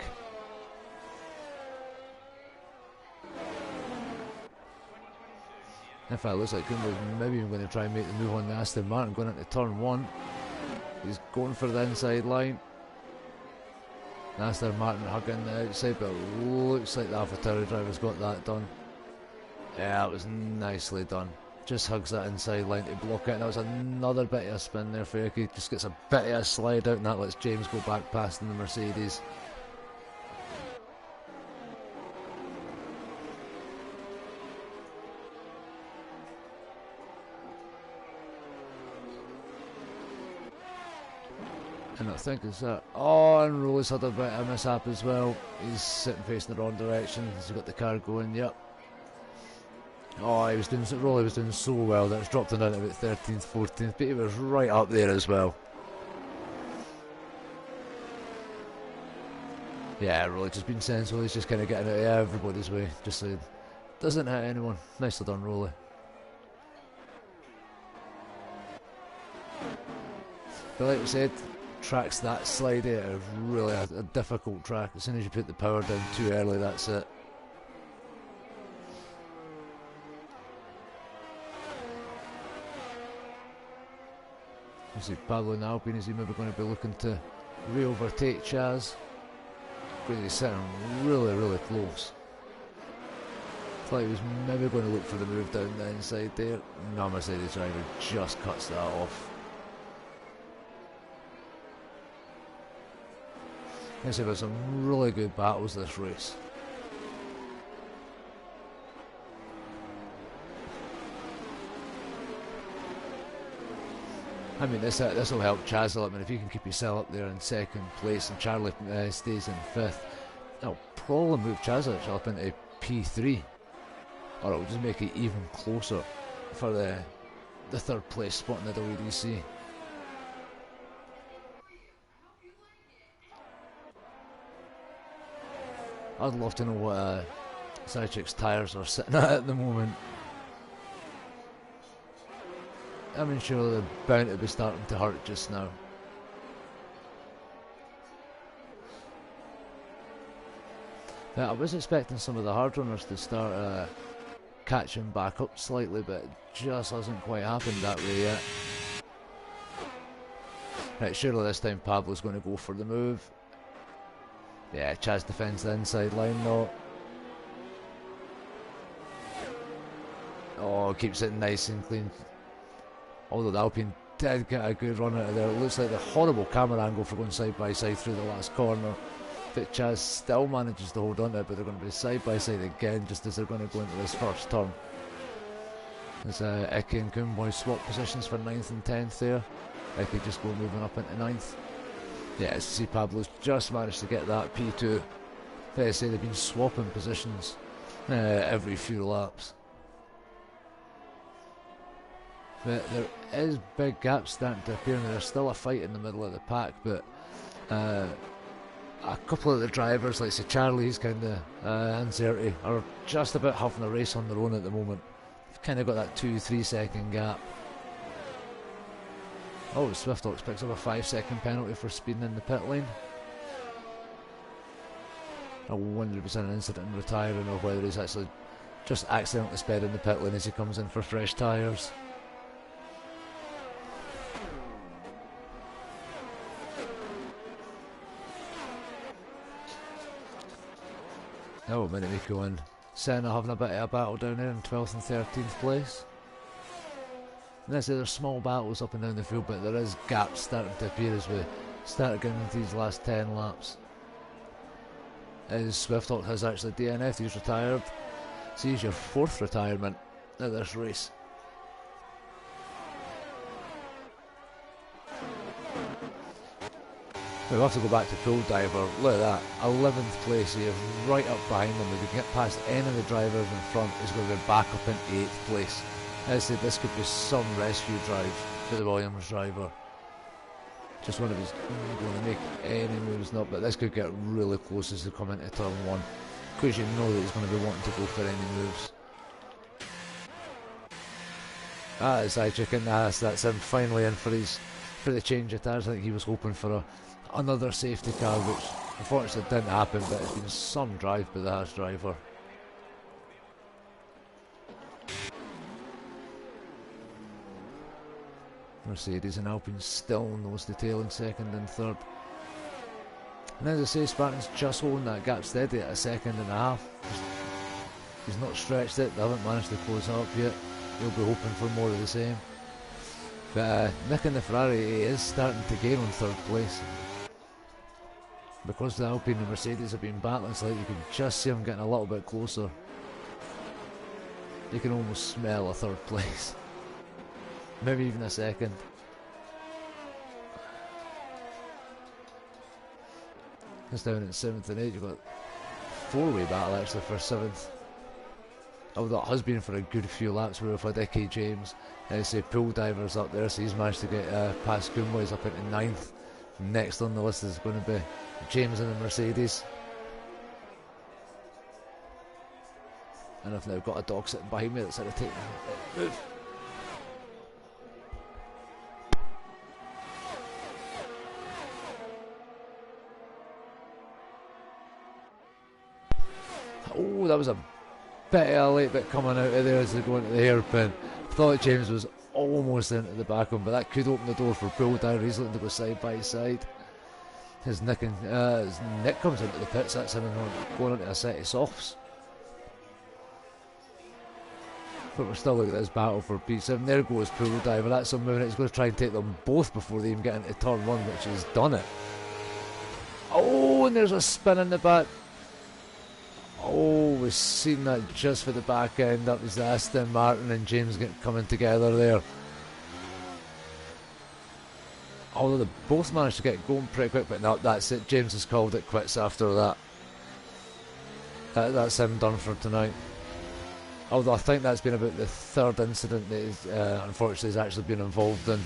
S1: In fact, it looks like Coomboys maybe even going to try and make the move on the Aston Martin going into turn 1. He's going for the inside line. Aston Martin hugging the outside, but it looks like the AlphaTauri driver's got that done. Yeah, it was nicely done. Just hugs that inside line to block it. And that was another bit of a spin there for Yuki. Just gets a bit of a slide out, and that lets James go back past in the Mercedes. And I think it's that. Oh, and Rowley's had a bit of a mishap as well. He's sitting facing the wrong direction. He's got the car going, yep. Oh, Rowley was doing so well that it's dropped him down to about 13th, 14th, but he was right up there as well. Yeah, Rowley just been sensible. He's just kind of getting out of everybody's way. Just so doesn't hit anyone. Nicely done, Rowley. But like we said, tracks that slide out are really a difficult track. As soon as you put the power down too early, that's it. You see Pablo and Alpine, is he maybe going to be looking to re-overtake Chaz? Going to be sitting really close. I thought he was maybe going to look for the move down the inside there. No, Mercedes driver just cuts that off. I've had some really good battles this race. I mean, this will help Chaz a lot. I mean, if you can keep yourself up there in 2nd place and Charlie stays in 5th, that'll probably move Chaz actually up into P3, or it'll just make it even closer for the 3rd place spot in the WDC. I'd love to know what Sidechick's tyres are sitting at the moment. I mean, surely they're bound to be starting to hurt just now. But I was expecting some of the hard runners to start catching back up slightly, but it just hasn't quite happened that way yet. Right, surely this time Pablo's going to go for the move. Yeah, Chaz defends the inside line though. Oh, keeps it nice and clean. Although the Alpine did get a good run out of there. It looks like the horrible camera angle for going side by side through the last corner. But Chaz still manages to hold on to it, but they're going to be side by side again just as they're going to go into this first turn. As EXA and Coomboy swap positions for 9th and 10th there. EXA just go moving up into 9th. Yeah, as you see, Pablo's just managed to get that P2. Fair to say they've been swapping positions every few laps. But there is big gaps starting to appear, and there's still a fight in the middle of the pack, but a couple of the drivers, like say Charlie's kind of uncertainty, are just about having a race on their own at the moment. They've kind of got that 2-3 second gap. Oh, Swiftox picks up a 5-second penalty for speeding in the pit lane. A 100% incident in retiring, or whether he's actually just accidentally sped in the pit lane as he comes in for fresh tyres. Oh, Minamiko and Senna having a bit of a battle down there in 12th and 13th place. And I say there's small battles up and down the field, but there is gaps starting to appear as we start getting into these last 10 laps. As Swiftox has actually DNF'd, he's retired. So he's your 4th retirement at this race. We'll have to go back to Pool Diver. Look at that, 11th place. He is right up behind them. If we can get past any of the drivers in front, he's going to be back up in 8th place. As I said, this could be some rescue drive for the Williams driver. Just one of his going to make any moves, not, but this could get really close as they come into turn 1. Because you know that he's going to be wanting to go for any moves. That is iChicken. That's him finally in for the change of tyres. I think he was hoping for another safety car, which unfortunately didn't happen, but it's been some drive by the Haas driver. Mercedes and Alpine still nose to tail in 2nd and 3rd. And as I say, Spartan's just holding that gap steady at a 2.5 seconds. He's not stretched it, they haven't managed to close up yet. He'll be hoping for more of the same. But Nick in the Ferrari is starting to gain on 3rd place. Because the Alpine and Mercedes have been battling slightly, you can just see him getting a little bit closer. You can almost smell a 3rd place. Maybe even a 2nd. It's down in 7th and 8th. You've got 4-way battle actually for 7th. Although it has been for a good few laps where we've had Icky James. Say Pool Diver's up there, so he's managed to get past Kumboy's up into 9th. Next on the list is going to be James in the Mercedes. And I've now got a dog sitting behind me that's had to take a move. Oh, that was a bit of a late bit coming out of there as they go into the hairpin. I thought James was almost into the back one, but that could open the door for Pool Diver. He's looking to go side by side. As Nick comes into the pits, that's him going into a set of softs. But we're still looking at this battle for P7. There goes Pool Diver. That's a move. He's going to try and take them both before they even get into turn 1, which has done it. Oh, and there's a spin in the back. Oh, we've seen that just for the back end. That was Aston Martin and James coming together there. Although they both managed to get going pretty quick, but no, that's it. James has called it quits after that. That's him done for tonight. Although I think that's been about the 3rd incident that he's, unfortunately, has actually been involved in.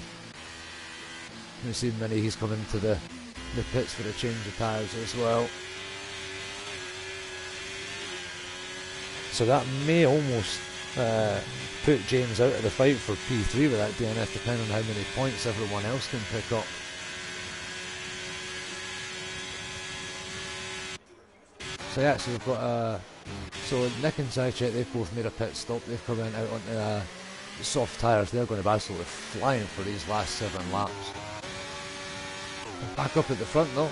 S1: We've seen many. He's come into the pits for a change of tyres as well. So that may almost put James out of the fight for P3 with that DNF, depending on how many points everyone else can pick up. So yeah, so we've got so Nick and Zajcek, they've both made a pit stop. They've come in out onto the soft tyres. They're going to be absolutely flying for these last 7 laps. Back up at the front though,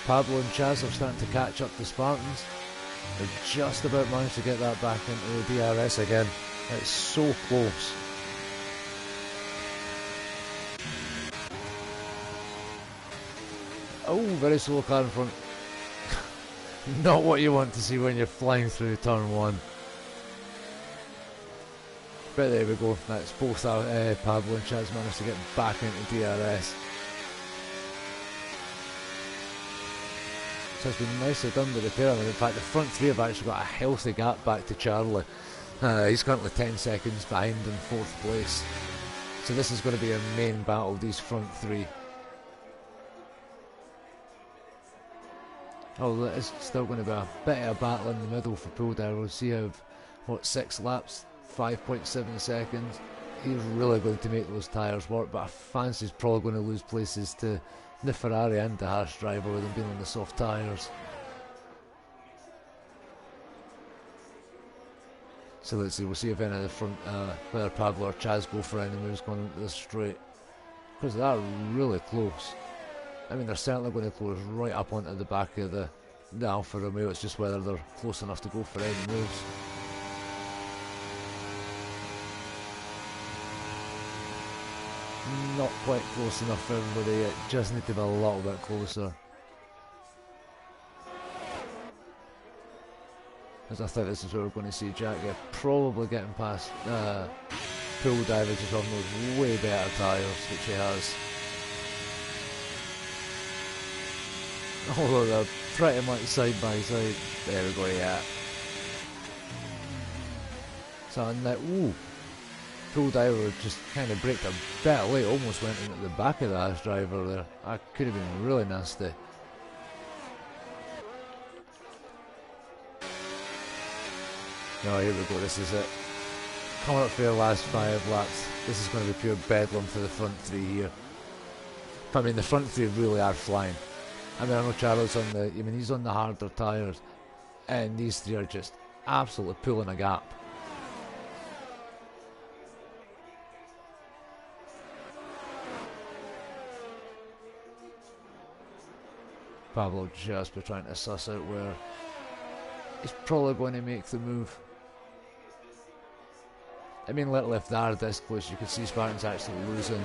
S1: Pablo and Chaz are starting to catch up to Spartans. They just about managed to get that back into the DRS again. It's so close. Oh, very slow car in front. Not what you want to see when you're flying through turn 1. But there we go. That's both Pablo and Chaz managed to get back into DRS. So it's been nicely done with the pair. In fact, the front 3 have actually got a healthy gap back to Charlie. He's currently 10 seconds behind in 4th place. So this is going to be a main battle, these front 3. Oh, it's still going to be a bit of a battle in the middle for Pool Diver. We'll see how, 6 laps, 5.7 seconds. He's really going to make those tyres work, but I fancy he's probably going to lose places to the Ferrari and the Haas driver with them being on the soft tyres. So let's see, we'll see if any of the front, whether Pablo or Chaz go for any moves going into the straight. Because they're really close. I mean, they're certainly going to close right up onto the back of the Alfa Romeo. It's just whether they're close enough to go for any moves. Not quite close enough for everybody yet. Just need to be a little bit closer. As I think this is where we're going to see Jack probably getting past Pool Diver just on those way better tyres, which he has. Although they're pretty much side by side. There we go, yeah. So, ooh, full diver just kind of braked a bit late, almost went into the back of the Haas driver there. That could have been really nasty. No, here we go, this is it. Coming up for the last 5 laps. This is going to be pure bedlam for the front three here. I mean, the front three really are flying. I mean, I know Charles on the, he's on the harder tyres, and these three are just absolutely pulling a gap. Pablo just be trying to suss out where he's probably going to make the move. I mean, literally if they are this close, you can see Spartan's actually losing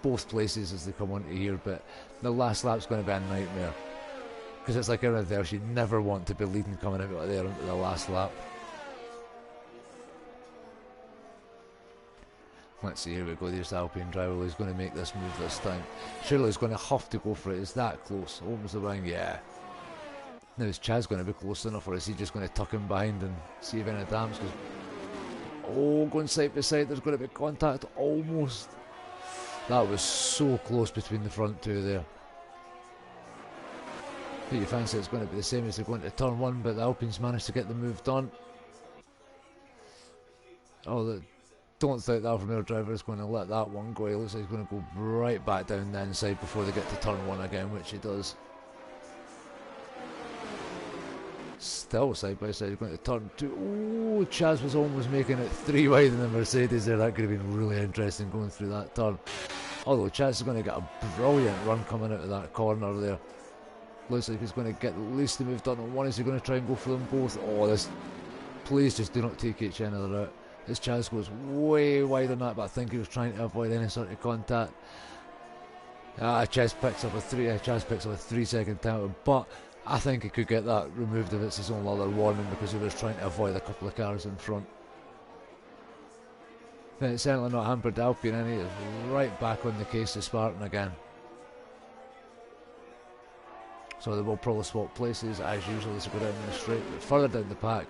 S1: both places as they come onto here, but the last lap's going to be a nightmare. Because it's like everything else, you never want to be leading coming out of there into the last lap. Let's see, here we go, there's the Alpine driver who's going to make this move this time. Surely he's going to have to go for it, it's that close. Opens the wing, yeah. Now is Chaz going to be close enough, or is he just going to tuck him behind and see if any damage goes? Oh, going side by side, there's going to be contact, almost. That was so close between the front two there. But you fancy it's going to be the same as they're going to turn one, but the Alpines managed to get the move done. Oh, don't think the Alfa Romeo driver is going to let that one go. He looks like he's going to go right back down the inside before they get to turn one again, which he does. Still side by side, going to turn two. Oh, Chaz was almost making it 3 wide in the Mercedes there. That could have been really interesting going through that turn. Although Chaz is going to get a brilliant run coming out of that corner there. Looks like he's going to get at least the move done on one. Is he going to try and go for them both? Oh, this. Please just do not take each other out. This Chaz goes way wide on that, but I think he was trying to avoid any sort of contact. Chaz picks up a 3-second penalty, but I think he could get that removed if it's his own other warning, because he was trying to avoid a couple of cars in front. Then it's certainly not hampered Alpine, and he is right back on the case of Spartan again. So they will probably swap places as usual as they go down the straight, but further down the pack,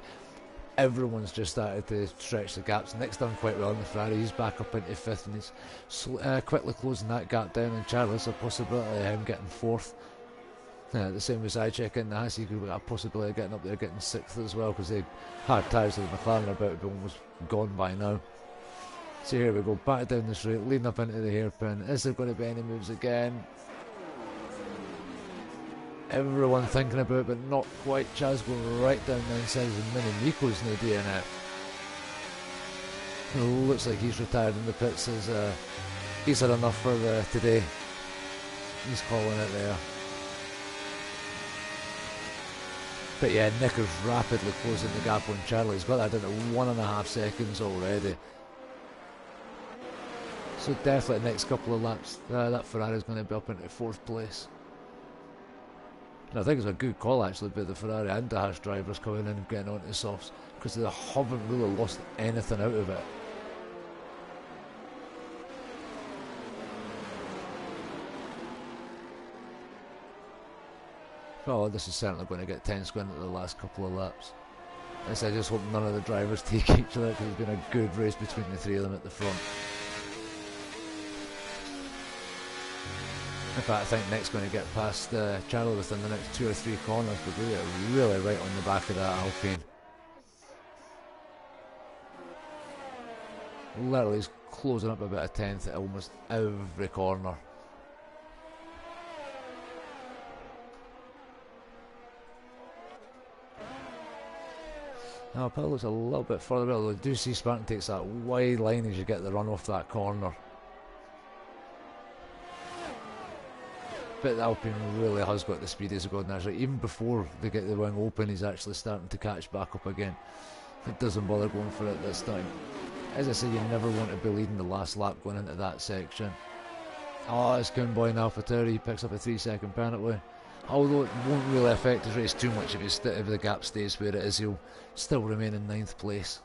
S1: everyone's just started to stretch the gaps. Nick's done quite well in the Ferrari, he's back up into 5th and he's quickly closing that gap down, and Charles a possibility of him getting 4th. The same as I check in the Haas, you've got a possibility of getting up there, getting 6th as well, because the hard tyres of the McLaren are about to be almost gone by now. So here we go, back down the straight, leading up into the hairpin. Is there going to be any moves again? Everyone thinking about it, but not quite. Chaz going right down the inside of Mini Miko's in the DNF. Looks like he's retired in the pits as he's had enough for today. He's calling it there. But yeah, Nick is rapidly closing the gap on Charlie. He's got that down to 1.5 seconds already. So definitely the next couple of laps, that Ferrari's going to be up into 4th place. And I think it's a good call actually by the Ferrari and the Haas drivers coming in and getting onto softs, because they haven't really lost anything out of it. Oh, this is certainly going to get tense going into the last couple of laps. I just hope none of the drivers take each other, because it's been a good race between the three of them at the front. In fact, I think Nick's going to get past Charlie within the next 2 or 3 corners, but we are really right on the back of that Alpine. Literally, he's closing up about a 10th at almost every corner. Now, Paul looks a little bit further, although I do see Spartan takes that wide line as you get the run off that corner. But the Alpine really has got the speed as a god now. So even before they get the wing open, he's actually starting to catch back up again. He doesn't bother going for it this time. As I say, you never want to be leading the last lap going into that section. Oh, it's Coonboy and AlphaTauri. He picks up a 3-second penalty. Although it won't really affect his race too much if the gap stays where it is, he'll still remain in 9th place.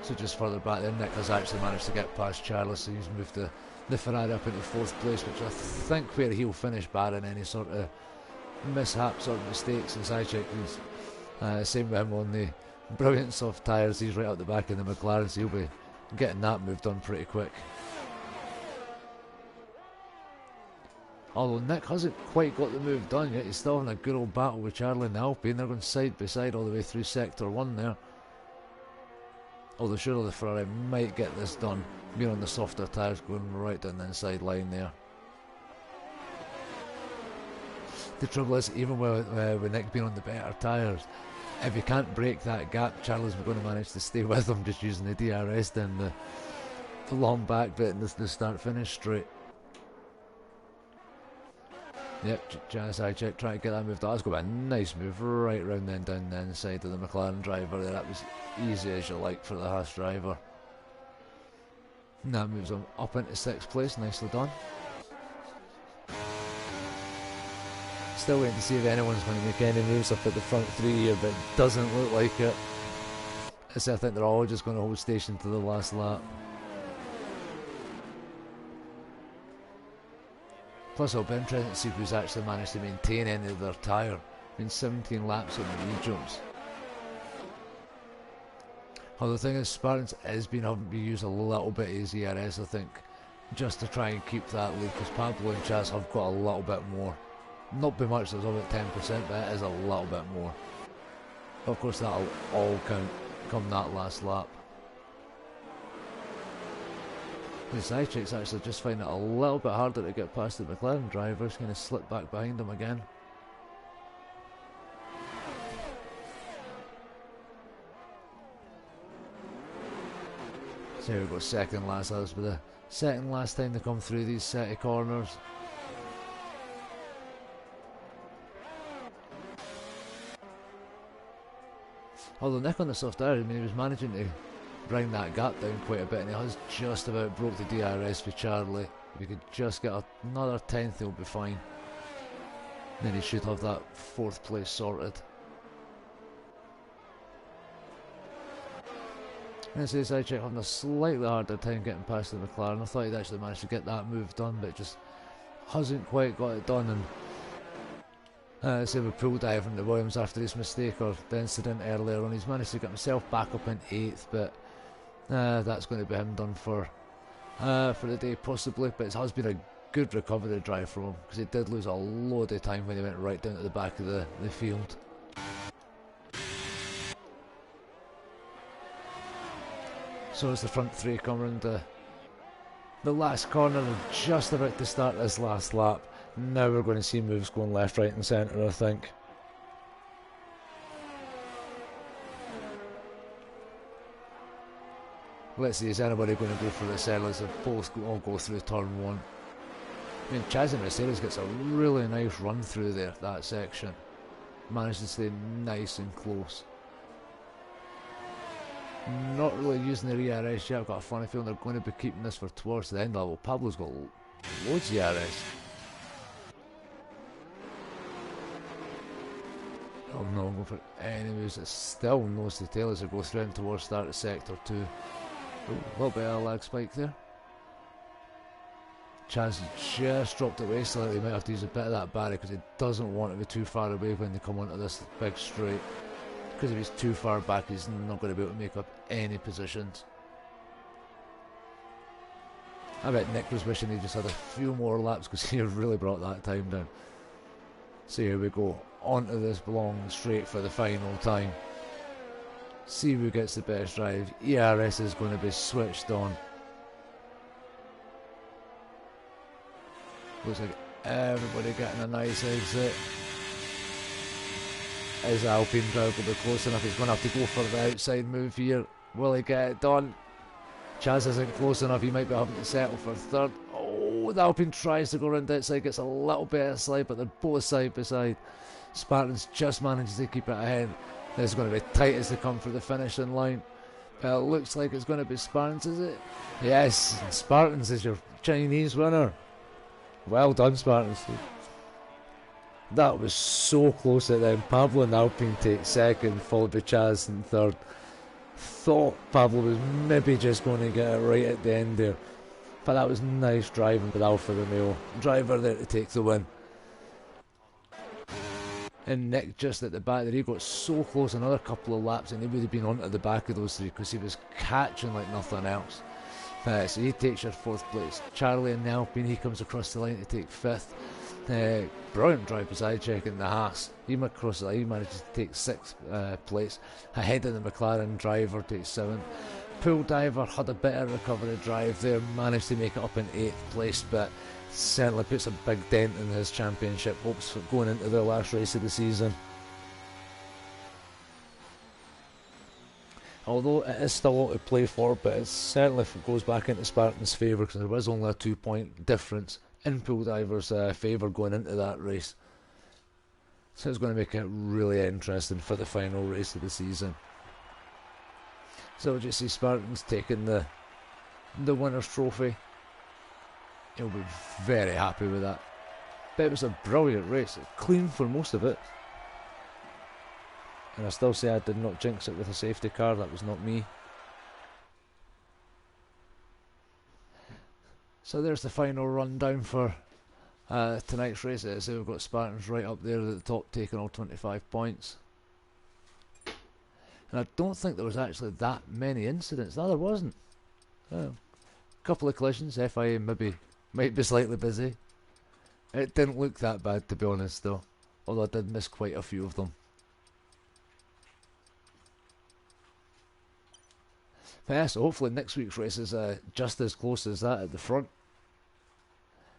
S1: So just further back there, Nick has actually managed to get past Charles, so he's moved the Ferrari up into 4th place, which I think where he'll finish, barring any sort of mishaps or mistakes. As I check, he's same with him on the brilliant soft tyres, he's right up the back of the McLaren, so he'll be getting that moved on pretty quick. Although Nick hasn't quite got the move done yet, he's still in a good old battle with Charlie and Alpine. They're going side by side all the way through Sector 1 there. Although surely the Ferrari might get this done, being on the softer tyres, going right down the inside line there. The trouble is, even with Nick being on the better tyres, if he can't break that gap, Charlie's going to manage to stay with him, just using the DRS down the long back bit and the start-finish straight. Yep, Janice Icheck trying to get that moved. That's going to be a nice move right round then down the inside of the McLaren driver there. That was easy as you like for the Haas driver. And that moves him up into 6th place, nicely done. Still waiting to see if anyone's going to make any moves up at the front 3 here, but it doesn't look like it. I think they're all just going to hold station to the last lap. Plus it'll be interesting to see who's actually managed to maintain any of their tyre. Been 17 laps on the re-jumps. Well, the thing is, Spartans is being having to use a little bit of ERS, I think, just to try and keep that lead, because Pablo and Chaz have got a little bit more. Not by much, there's about 10%, but it is a little bit more. Of course, that'll all count come that last lap. The Sidechick's actually just finding it a little bit harder to get past the McLaren driver. He's going to slip back behind him again. So here we go, second last. That was the second last time they come through these set of corners. Although Nick on the soft tyre, I mean, he was managing to bring that gap down quite a bit, and he has just about broke the DRS for Charlie. If he could just get another 10th, he'll be fine. Then he should have that 4th place sorted. And so Sidecheck having a slightly harder time getting past the McLaren. I thought he'd actually managed to get that move done, but just hasn't quite got it done. And same with Pool Dive from the Williams after his mistake or the incident earlier on. He's managed to get himself back up in 8th, but that's going to be him done for the day possibly. But it has been a good recovery drive from him, because he did lose a load of time when he went right down to the back of the field. So as the front 3 come around the last corner, they're just about to start this last lap. Now we're going to see moves going left, right and centre, I think. Let's see, is anybody going to go for the sellers? They both all go through turn 1. I mean, Chaz and Mercedes gets a really nice run through there, that section. Managed to stay nice and close. Not really using the ERS yet. I've got a funny feeling they're going to be keeping this for towards the end level. Pablo's got loads of ERS. Oh no, I'm going for any moves. It's still nose to tail as they go through and towards start of sector 2. Ooh, a little bit of a lag spike there. Chance just dropped away slightly. He might have to use a bit of that barrier because he doesn't want to be too far away when they come onto this big straight. Because if he's too far back, he's not going to be able to make up any positions. I bet Nick was wishing he just had a few more laps because he really brought that time down. So here we go, onto this long straight for the final time. See who gets the best drive. ERS is going to be switched on. Looks like everybody getting a nice exit. Is Alpine driver will be close enough? He's going to have to go for the outside move here. Will he get it done? Chaz isn't close enough. He might be having to settle for 3rd. Oh, the Alpine tries to go around the outside, gets a little bit of slide, but they're both side by side. Spartans just manages to keep it ahead. This is going to be tight as they come for the finishing line. But it looks like it's going to be Spartans, is it? Yes, Spartans is your Chinese winner. Well done, Spartans. That was so close at them. Pablo and Alpine take 2nd, followed by Chaz in 3rd. Thought Pablo was maybe just going to get it right at the end there, but that was nice driving with Alfa Romeo driver there to take the win. And Nick just at the back there, he got so close another couple of laps and he would have been onto the back of those three because he was catching like nothing else. So he takes your 4th place. Charlie in the Alpine, he comes across the line to take 5th. Brilliant drive beside checking the Haas. He went across the line, he managed to take 6th place. Ahead of the McLaren driver, takes 7th. Pool diver had a better recovery drive there, managed to make it up in 8th place, but certainly puts a big dent in his championship hopes for going into the last race of the season. Although it is still a lot to play for, but it certainly goes back into Spartan's favour because there was only a 2-point difference in Pool Diver's favour going into that race. So it's going to make it really interesting for the final race of the season. So we'll just see Spartan's taking the winner's trophy. He'll be very happy with that. But it was a brilliant race, clean for most of it. And I still say I did not jinx it with a safety car, that was not me. So there's the final rundown for tonight's race. So we've got Spartans right up there at the top, taking all 25 points. And I don't think there was actually that many incidents. No, there wasn't. A couple of collisions. FIA might be slightly busy. It didn't look that bad, to be honest, though. Although I did miss quite a few of them. But yeah, so hopefully next week's race is just as close as that at the front.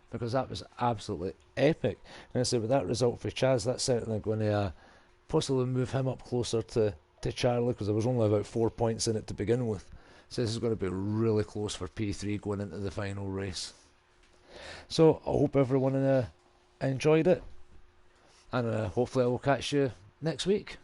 S1: Because that was absolutely epic. And I say with that result for Chaz, that's certainly going to possibly move him up closer to Charlie, because there was only about 4 points in it to begin with. So this is going to be really close for P3 going into the final race. So I hope everyone enjoyed it, and hopefully I will catch you next week.